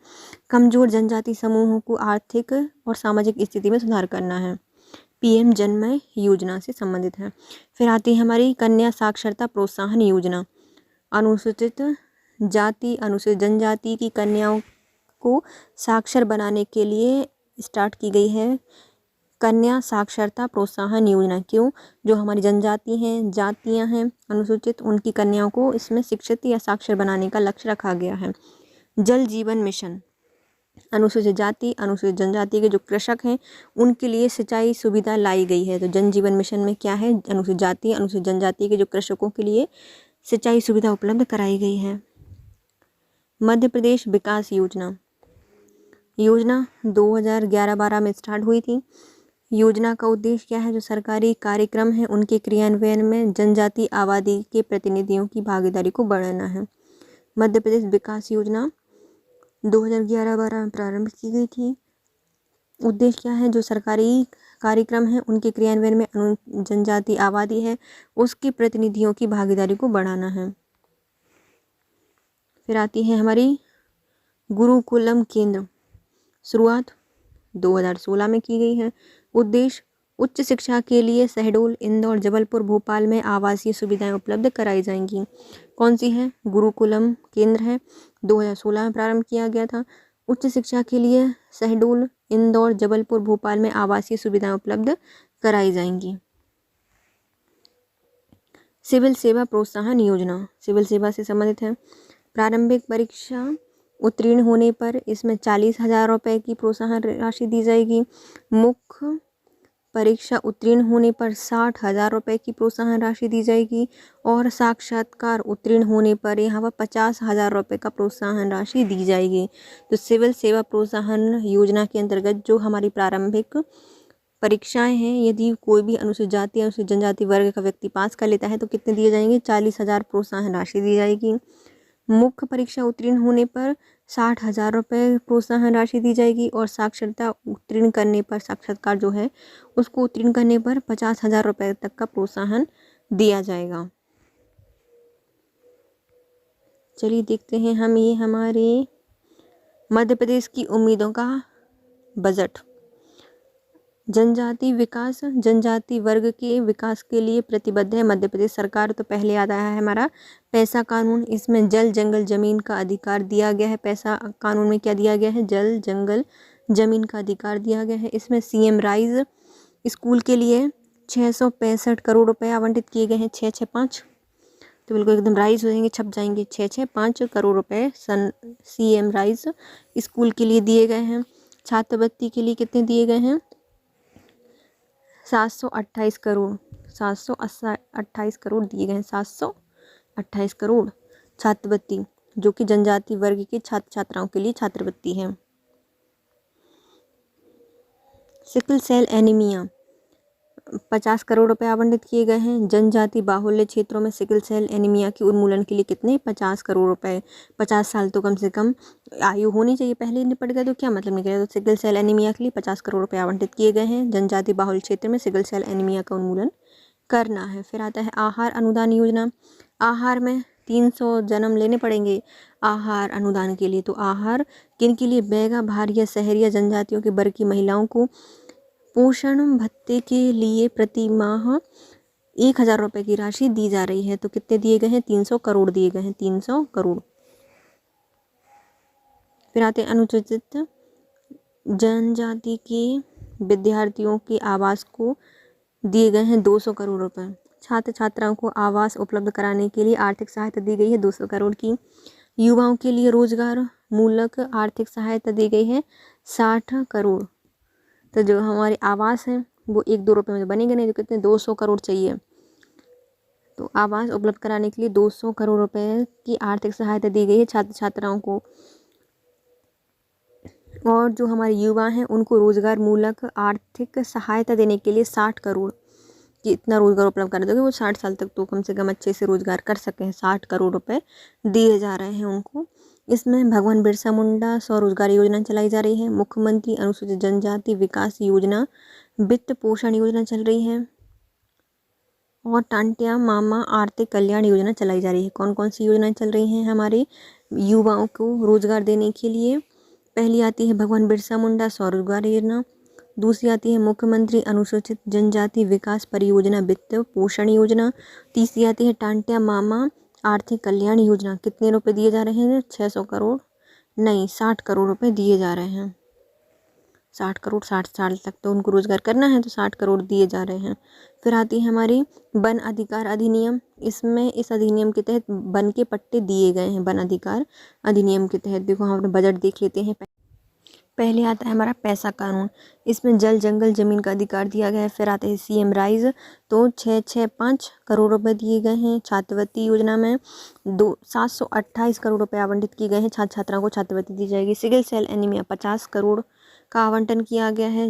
कमजोर जनजाति समूहों को आर्थिक और सामाजिक स्थिति में सुधार करना है। पीएम जनमय योजना से संबंधित है। फिर आती है हमारी कन्या साक्षरता प्रोत्साहन योजना। अनुसूचित जाति, अनुसूचित जनजाति की कन्याओं को साक्षर बनाने के लिए स्टार्ट की गई है कन्या साक्षरता प्रोत्साहन योजना। क्यों? जो हमारी जनजाति हैं, जातियां हैं अनुसूचित, उनकी कन्याओं को इसमें शिक्षित या साक्षर बनाने का लक्ष्य रखा गया है। जल जीवन मिशन। अनुसूचित जाति, अनुसूचित जनजाति के जो कृषक हैं उनके लिए सिंचाई सुविधा लाई गई है। तो जल जीवन मिशन में क्या है? अनुसूचित जाति, अनुसूचित जनजाति के जो कृषकों के लिए सिंचाई सुविधा उपलब्ध कराई गई है। मध्य प्रदेश विकास योजना। योजना 2011-12 में स्टार्ट हुई थी। योजना का उद्देश्य क्या है? जो सरकारी कार्यक्रम है उनके क्रियान्वयन में जनजाति आबादी के प्रतिनिधियों की भागीदारी को बढ़ाना है। मध्य प्रदेश विकास योजना 2011-12 में प्रारंभ की गई थी। उद्देश्य क्या है? जो सरकारी कार्यक्रम है उनके क्रियान्वयन में जनजाति आबादी है उसके प्रतिनिधियों की भागीदारी को बढ़ाना है। फिर आती है हमारी गुरुकुलम केंद्र। शुरुआत 2016 में की गई है। उद्देश्य उच्च शिक्षा के लिए शहडोल, इंदौर, जबलपुर, भोपाल में आवासीय सुविधाएं उपलब्ध कराई जाएंगी। कौन सी है? गुरुकुलम केंद्र है, 2016 में प्रारंभ किया गया था। उच्च शिक्षा के लिए शहडोल, इंदौर, जबलपुर, भोपाल में आवासीय सुविधाएं उपलब्ध कराई जाएंगी। सिविल सेवा प्रोत्साहन योजना सिविल सेवा से संबंधित है। प्रारंभिक परीक्षा उत्तीर्ण होने पर इसमें 40,000 रुपये की प्रोत्साहन राशि दी जाएगी। मुख्य परीक्षा उत्तीर्ण होने पर 60,000 रुपये की प्रोत्साहन राशि दी जाएगी और साक्षात्कार उत्तीर्ण होने पर यहाँ पर 50,000 रुपये का प्रोत्साहन राशि दी जाएगी। तो सिविल सेवा प्रोत्साहन योजना के अंतर्गत जो हमारी प्रारंभिक परीक्षाएं हैं, यदि कोई भी अनुसूचित जाति अनुसूचित जनजाति वर्ग का व्यक्ति पास कर लेता है तो कितने दिए जाएंगे? 40,000 प्रोत्साहन राशि दी जाएगी। मुख्य परीक्षा उत्तीर्ण होने पर 60,000 रुपये प्रोत्साहन राशि दी जाएगी और साक्षरता उत्तीर्ण करने पर, साक्षात्कार जो है उसको उत्तीर्ण करने पर 50,000 रुपये तक का प्रोत्साहन दिया जाएगा। चलिए देखते हैं हम ये हमारे मध्य प्रदेश की उम्मीदों का बजट। जनजाति विकास, जनजाति वर्ग के विकास के लिए प्रतिबद्ध है मध्य प्रदेश सरकार। तो पहले आता है हमारा पैसा कानून। इसमें जल जंगल जमीन का अधिकार दिया गया है। पैसा कानून में क्या दिया गया है? जल जंगल जमीन का अधिकार दिया गया है। इसमें सीएम राइज स्कूल के लिए 665 करोड़ रुपए आवंटित किए गए हैं। 665 तो बिल्कुल एकदम राइज हो जाएंगे, छप जाएंगे। 665 करोड़ रुपए सीएम राइज स्कूल के लिए दिए गए हैं। छात्रवृत्ति के लिए कितने दिए गए हैं? 728 करोड़, 728 करोड़ दिए गए हैं। 728 करोड़ छात्रवृत्ति, जो कि जनजाति वर्ग के छात्र छात्राओं के लिए छात्रवृत्ति है। सिकल सेल एनीमिया 50 करोड़ रुपए आवंटित किए गए हैं। जनजाति बाहुल्य क्षेत्रों में सिकल सेल एनीमिया के उन्मूलन के लिए कितने? 50 करोड़ रुपए। 50 साल तो कम से कम आयु होनी चाहिए, पहले निपट गए तो क्या मतलब निकलेगा। तो सिकल सेल एनीमिया के लिए 50 करोड़ रुपए आवंटित किए गए हैं। जनजाति बाहुल्य क्षेत्र में सिकल सेल एनीमिया का उन्मूलन करना है। फिर आता है आहार अनुदान योजना। आहार में 300 जन्म लेने पड़ेंगे आहार अनुदान के लिए। तो आहार किन के लिए? बैगा, भारिया, शहरिया जनजातियों के वर्ग की महिलाओं को पोषण भत्ते के लिए प्रति माह 1,000 रुपये की राशि दी जा रही है। तो कितने दिए गए हैं? 300 करोड़ दिए गए हैं। 300 करोड़। फिर आते हैं अनुसूचित जनजाति के विद्यार्थियों के आवास को दिए गए हैं 200 करोड़ रुपए। छात्र छात्राओं को आवास उपलब्ध कराने के लिए आर्थिक सहायता दी गई है 200 करोड़ की। युवाओं के लिए रोजगार मूलक आर्थिक सहायता दी गई है 60 करोड़। तो जो हमारे आवास हैं वो 1-2 रुपये में बनेंगे नहीं, तो कितने? 200 करोड़ चाहिए। तो आवास उपलब्ध कराने के लिए 200 करोड़ रुपए की आर्थिक सहायता दी गई है छात्र छात्राओं को। और जो हमारे युवा हैं उनको रोजगार मूलक आर्थिक सहायता देने के लिए 60 करोड़ कि इतना रोजगार उपलब्ध करा दोगे वो 60 साल तक तो कम से कम अच्छे से रोजगार कर सकें। 60 करोड़ रुपए दिए जा रहे हैं उनको। इसमें भगवान बिरसा मुंडा स्वरोजगार योजना चलाई जा रही है। मुख्यमंत्री अनुसूचित जनजाति विकास योजना, वित्त पोषण योजना चल रही है और टांटिया मामा आर्थिक कल्याण योजना चलाई जा रही है। कौन कौन सी योजनाएं चल रही हैं हमारे युवाओं को रोजगार देने के लिए? पहली आती है भगवान बिरसा मुंडा स्वरोजगार योजना। दूसरी आती है मुख्यमंत्री अनुसूचित जनजाति विकास परियोजना वित्त पोषण योजना। तीसरी आती है टांटिया मामा आर्थिक कल्याण योजना। कितने रुपए दिए जा रहे हैं? 600 करोड़ नहीं, 60 करोड़ रुपए दिए जा रहे हैं। 60 करोड़, 60 साल तक तो उनको रोजगार करना है तो 60 करोड़ दिए जा रहे हैं। फिर आती है हमारी वन अधिकार अधिनियम। इसमें इस अधिनियम के तहत वन के पट्टे दिए गए हैं। वन अधिकार अधिनियम के तहत देखो हम अपना बजट देख लेते हैं। पहले आता है हमारा पैसा कानून। इसमें जल जंगल जमीन का अधिकार दिया गया है। फिर आते हैं सीएम राइज, तो 665 करोड़ रुपए दिए गए हैं। छात्रवृत्ति योजना में 728 करोड़ रुपए आवंटित किए गए हैं। छात्र छात्राओं को छात्रवृत्ति दी जाएगी। सिकल सेल एनीमिया 50 करोड़ का आवंटन किया गया है।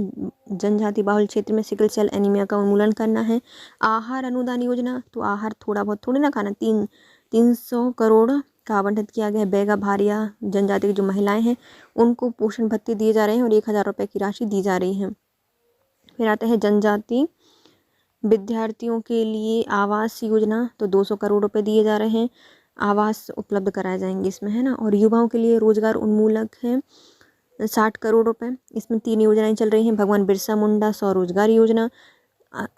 जनजाति बाहुल क्षेत्र में सिकल सेल एनीमिया का उन्मूलन करना है। आहार अनुदान योजना, तो आहार थोड़ा बहुत थोड़ी ना खाना, 300 करोड़ का आवंटित किया गया है। बैगा भारिया जनजाति की जो महिलाएं हैं उनको पोषण भत्ते दिए जा रहे हैं और 1,000 रुपये की राशि दी जा रही है। फिर आता है जनजाति विद्यार्थियों के लिए आवास योजना, तो 200 करोड़ रुपए दिए जा रहे हैं। आवास उपलब्ध कराए जाएंगे इसमें, है ना। और युवाओं के लिए रोजगार उन्मूलक है 60 करोड़ रुपए। इसमें 3 योजनाएं चल रही हैं। भगवान बिरसा मुंडा स्वरोजगार योजना,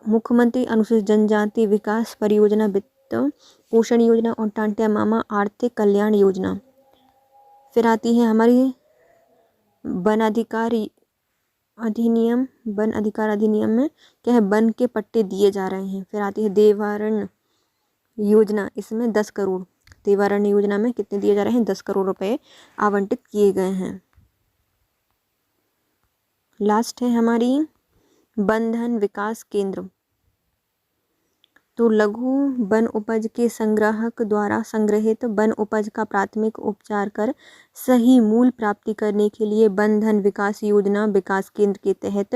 मुख्यमंत्री अनुसूचित जनजाति विकास परियोजना वित्त पोषण योजना और टांटिया मामा आर्थिक कल्याण योजना। फिर आती है हमारी वन अधिकार अधिनियम। वन अधिकार अधिनियम में क्या है? वन के पट्टे दिए जा रहे हैं। फिर आती है देवारण्य योजना। इसमें 10 करोड़, देवारण्य योजना में कितने दिए जा रहे हैं? 10 करोड़ रुपए आवंटित किए गए हैं। लास्ट है हमारी बंधन विकास केंद्र। तो लघु वन उपज के संग्राहक द्वारा संग्रहित वन उपज का प्राथमिक उपचार कर सही मूल्य प्राप्ति करने के लिए वन धन विकास योजना विकास केंद्र के तहत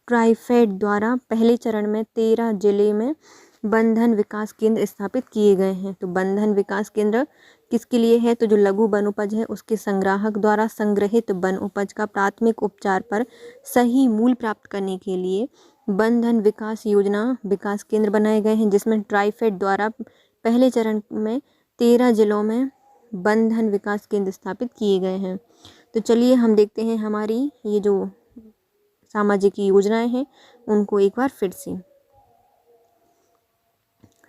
ट्राइफेड द्वारा पहले चरण में 13 जिले में वन धन विकास केंद्र स्थापित किए गए हैं। तो वन धन विकास केंद्र किसके लिए है? तो जो लघु वन उपज है उसके संग्राहक द्वारा संग्रहित वन उपज का प्राथमिक उपचार पर सही मूल्य प्राप्त करने के लिए वन धन विकास योजना विकास केंद्र बनाए गए हैं, जिसमें ट्राइफेड द्वारा पहले चरण में 13 जिलों में वन धन विकास केंद्र स्थापित किए गए हैं। तो चलिए हम देखते हैं हमारी ये जो सामाजिक योजनाएं हैं उनको एक बार फिर से।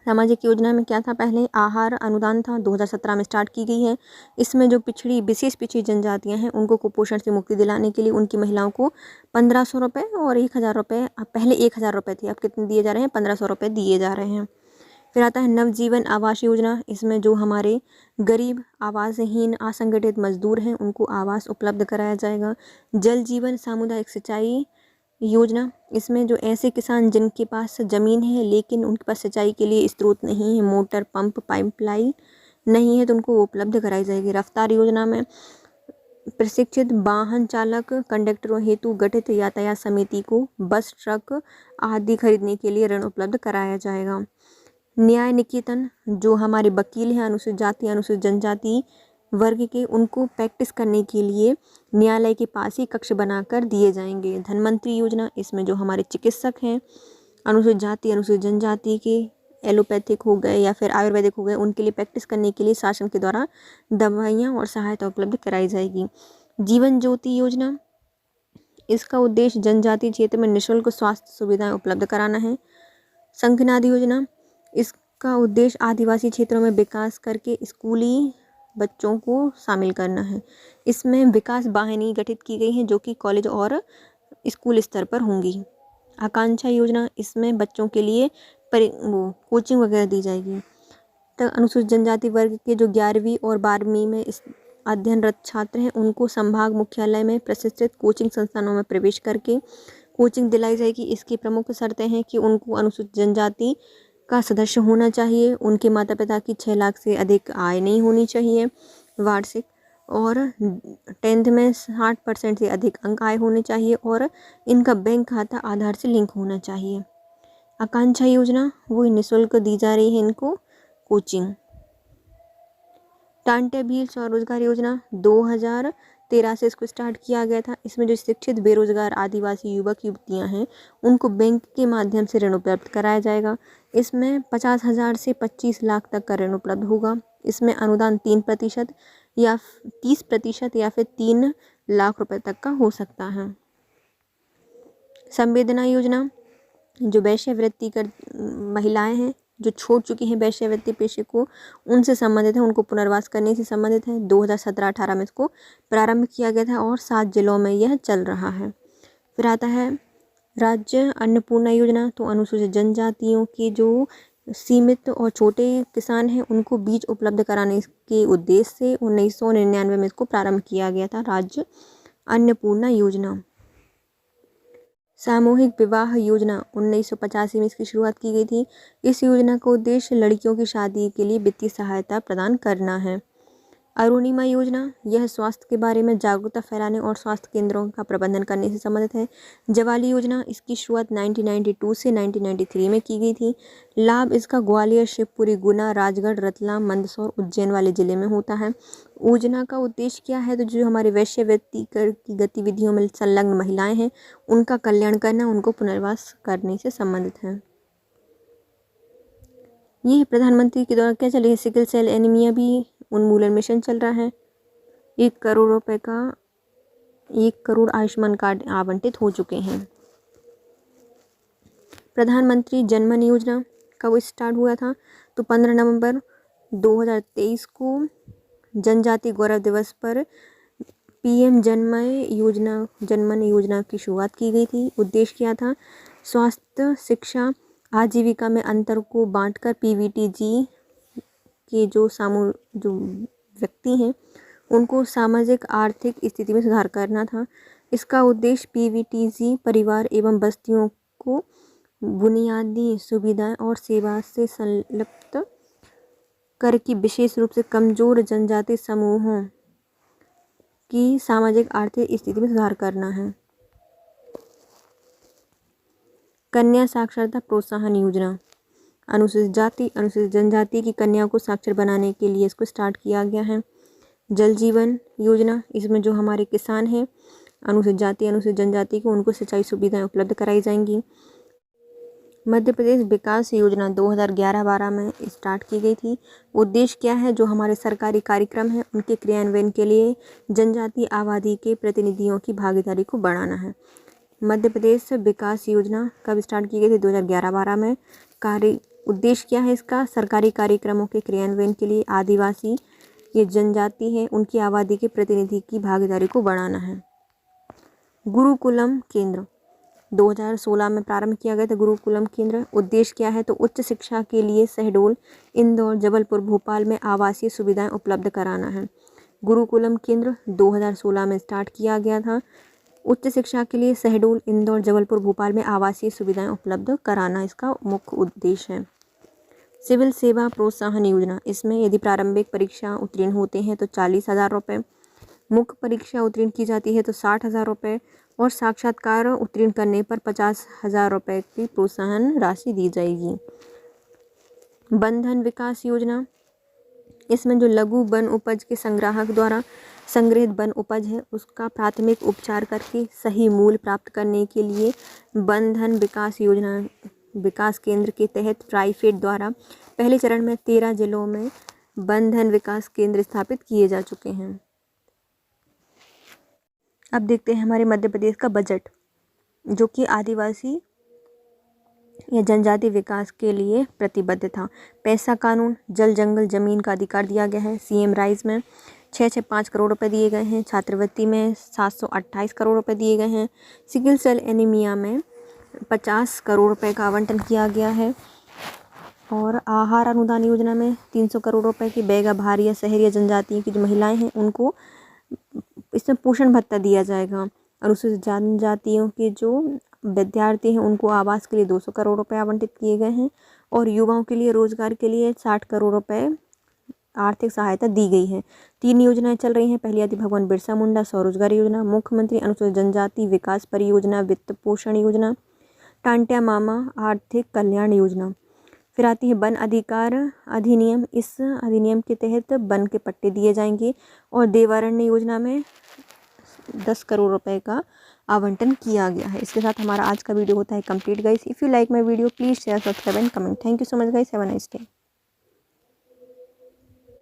सामाजिक योजना में क्या था? पहले आहार अनुदान था, 2017 में स्टार्ट की गई है। इसमें जो विशेष पिछड़ी जनजातियां हैं उनको कुपोषण से मुक्ति दिलाने के लिए उनकी महिलाओं को 1500 रुपये और 1000 रुपये, पहले 1000 रुपये थे, अब कितने दिए जा रहे हैं? 1500 रुपये दिए जा रहे हैं। फिर आता है नवजीवन आवास योजना। इसमें जो हमारे गरीब आवासहीन असंगठित मजदूर हैं उनको आवास उपलब्ध कराया जाएगा। जल जीवन सामुदायिक सिंचाई योजना, इसमें जो ऐसे किसान जिनके पास ज़मीन है लेकिन उनके पास सिंचाई के लिए स्रोत नहीं है, मोटर पंप पाइपलाइन नहीं है, तो उनको उपलब्ध कराई जाएगी। रफ्तार योजना में प्रशिक्षित वाहन चालक कंडक्टरों हेतु गठित यातायात समिति को बस ट्रक आदि खरीदने के लिए ऋण उपलब्ध कराया जाएगा। न्याय निकेतन, जो हमारे वकील हैं अनुसूचित जाति अनुसूचित जनजाति वर्ग के, उनको प्रैक्टिस करने के लिए न्यायालय के पास ही कक्ष बनाकर दिए जाएंगे। धन्वंतरी योजना, इसमें जो हमारे चिकित्सक हैं अनुसूचित जाति अनुसूचित जनजाति के, एलोपैथिक हो गए या फिर आयुर्वेदिक हो गए, उनके लिए प्रैक्टिस करने के लिए शासन के द्वारा दवाइयाँ और सहायता उपलब्ध कराई जाएगी। जीवन ज्योति योजना, इसका उद्देश्य जनजातीय क्षेत्र में निःशुल्क स्वास्थ्य सुविधाएं उपलब्ध कराना है। शंखनाद योजना, इसका उद्देश्य आदिवासी क्षेत्रों में विकास करके स्कूली बच्चों को शामिल करना है। इसमें विकास वाहिनी गठित की गई है जो कि कॉलेज और स्कूल स्तर पर होंगी। आकांक्षा योजना, इसमें बच्चों के लिए कोचिंग वगैरह दी जाएगी। तो अनुसूचित जनजाति वर्ग के जो 11वीं और 12वीं में अध्ययनरत छात्र हैं उनको संभाग मुख्यालय में प्रशिक्षित कोचिंग संस्थानों में प्रवेश करके कोचिंग दिलाई जाएगी। इसकी प्रमुख शर्तें हैं कि उनको अनुसूचित जनजाति का सदस्य होना चाहिए, उनके माता पिता की 6 लाख से अधिक आय नहीं होनी चाहिए वार्षिक, और 10th में 60% से अधिक अंक आय होने चाहिए, और इनका बैंक खाता आधार से लिंक होना चाहिए। आकांक्षा योजना, वो निःशुल्क दी जा रही है इनको कोचिंग। टांटे भील स्वरोजगार योजना 2013 से इसको स्टार्ट किया गया था। इसमें जो शिक्षित बेरोजगार आदिवासी युवक युवतियां हैं उनको बैंक के माध्यम से ऋण उपलब्ध कराया जाएगा। इसमें 50,000 से 25 लाख तक का ऋण उपलब्ध होगा। इसमें अनुदान 3% या 30% या फिर 3 लाख रुपए तक का हो सकता है। संवेदना योजना, जो वैश्यावृत्ति कर महिलाएं हैं जो छोड़ चुकी हैं वैश्यावृत्ति पेशे को, उनसे संबंधित है, उनको पुनर्वास करने से संबंधित है। 2017-18 में इसको प्रारंभ किया गया था और 7 जिलों में यह चल रहा है। फिर आता है राज्य अन्नपूर्णा योजना। तो अनुसूचित जनजातियों के जो सीमित और छोटे किसान हैं उनको बीज उपलब्ध कराने के उद्देश्य से 1999 में इसको प्रारंभ किया गया था, राज्य अन्नपूर्णा योजना। सामूहिक विवाह योजना 1985 में इसकी शुरुआत की गई थी। इस योजना का उद्देश्य लड़कियों की शादी के लिए वित्तीय सहायता प्रदान करना है। अरुणिमा योजना, यह स्वास्थ्य के बारे में जागरूकता फैलाने और स्वास्थ्य केंद्रों का प्रबंधन करने से संबंधित है। जवाली योजना, इसकी शुरुआत 1992 से 1993 में की गई थी। लाभ इसका ग्वालियर, शिवपुरी, गुना, राजगढ़, रतलाम, मंदसौर, उज्जैन वाले जिले में होता है। योजना का उद्देश्य क्या है? तो जो हमारे वैश्यावृत्ति कर की गतिविधियों में संलग्न महिलाएं हैं उनका कल्याण करना, उनको पुनर्वास करने से संबंधित है। ये प्रधानमंत्री के द्वारा क्या चल रही है? सिकल सेल एनीमिया भी उन्मूलन मिशन चल रहा है। 1 करोड़ रुपए का 1 करोड़ आयुष्मान कार्ड आवंटित हो चुके हैं। प्रधानमंत्री जनमन योजना कब स्टार्ट हुआ था? तो 15 नवंबर 2023 को जनजाति गौरव दिवस पर PM जनमन योजना की शुरुआत की गई थी। उद्देश्य क्या था? स्वास्थ्य, शिक्षा, आजीविका में अंतर को बांटकर PVTG के जो व्यक्ति हैं उनको सामाजिक आर्थिक स्थिति में सुधार करना था। इसका उद्देश्य PVTG परिवार एवं बस्तियों को बुनियादी सुविधाएं और सेवा से संलिप्त कर की विशेष रूप से कमजोर जनजाति समूहों की सामाजिक आर्थिक स्थिति में सुधार करना है। कन्या साक्षरता प्रोत्साहन योजना, अनुसूचित जाति अनुसूचित जनजाति की कन्याओं को साक्षर बनाने के लिए इसको स्टार्ट किया गया है। जल जीवन योजना, इसमें जो हमारे किसान हैं अनुसूचित जाति अनुसूचित जनजाति को, उनको सिंचाई सुविधाएं उपलब्ध कराई जाएंगी। मध्य प्रदेश विकास योजना 2011-12 में स्टार्ट की गई थी। उद्देश्य क्या है, जो हमारे सरकारी कार्यक्रम हैं उनके क्रियान्वयन के लिए जनजातीय आबादी के प्रतिनिधियों की भागीदारी को बढ़ाना है। मध्य प्रदेश विकास योजना कब स्टार्ट की गई थी? 2011-12 में। कार्य उद्देश्य क्या है इसका? सरकारी कार्यक्रमों के क्रियान्वयन के लिए आदिवासी ये जनजाति है उनकी आबादी के प्रतिनिधि की भागीदारी को बढ़ाना है। गुरुकुलम केंद्र 2016 में प्रारंभ किया गया था। गुरुकुलम केंद्र उद्देश्य क्या है, तो उच्च शिक्षा के लिए शहडोल, इंदौर, जबलपुर, भोपाल में आवासीय सुविधाएं उपलब्ध कराना है। गुरुकुलम केंद्र 2016 में स्टार्ट किया गया था। उच्च शिक्षा के लिए शहडोल, इंदौर, जबलपुर, भोपाल में आवासीय सुविधाएं उपलब्ध कराना इसका मुख्य उद्देश्य है। सिविल सेवा प्रोत्साहन योजना, इसमें यदि प्रारंभिक परीक्षा उत्तीर्ण होते हैं तो 40,000 रुपये, मुख्य परीक्षा उत्तीर्ण की जाती है तो 60,000 रुपये और साक्षात्कार उत्तीर्ण करने पर 50,000 रुपये की प्रोत्साहन राशि दी जाएगी। बंधन विकास योजना, इसमें जो लघु वन उपज के संग्राहक द्वारा संग्रहित वन उपज है उसका प्राथमिक उपचार करके सही मूल्य प्राप्त करने के लिए बंधन विकास योजना विकास केंद्र के तहत ट्राइफेड द्वारा पहले चरण में 13 जिलों में बंधन विकास केंद्र स्थापित किए जा चुके हैं। अब देखते हैं हमारे मध्य प्रदेश का बजट, जो कि आदिवासी या जनजाति विकास के लिए प्रतिबद्ध था। पैसा कानून, जल जंगल जमीन का अधिकार दिया गया है। सीएम राइज में 665 करोड़ रुपए दिए गए हैं। छात्रवृत्ति में 728 करोड़ रुपए दिए गए हैं। सिकल सेल एनीमिया में 50 करोड़ रुपए का आवंटन किया गया है। और आहार अनुदान योजना में 300 करोड़ रुपए की बेगा भारी या शहरी जनजातियों की जो महिलाएं हैं उनको इसमें पोषण भत्ता दिया जाएगा। अनुसूचित जनजातियों के जो विद्यार्थी हैं उनको आवास के लिए 200 करोड़ रुपए आवंटित किए गए हैं। और युवाओं के लिए रोजगार के लिए 60 करोड़ रुपए आर्थिक सहायता दी गई है। 3 योजनाएं चल रही हैं। पहली आती भगवान बिरसा मुंडा स्वरोजगार योजना, मुख्यमंत्री अनुसूचित जनजाति विकास परियोजना वित्त पोषण योजना, टांट्या मामा आर्थिक कल्याण योजना। फिर आती है वन अधिकार अधिनियम, इस अधिनियम के तहत वन के पट्टे दिए जाएंगे। और देवारण्य योजना में 10 करोड़ रुपए का आवंटन किया गया है। इसके साथ हमारा आज का वीडियो होता है complete guys. If you like my video please share, subscribe and comment. Thank you so much guys, have a nice day.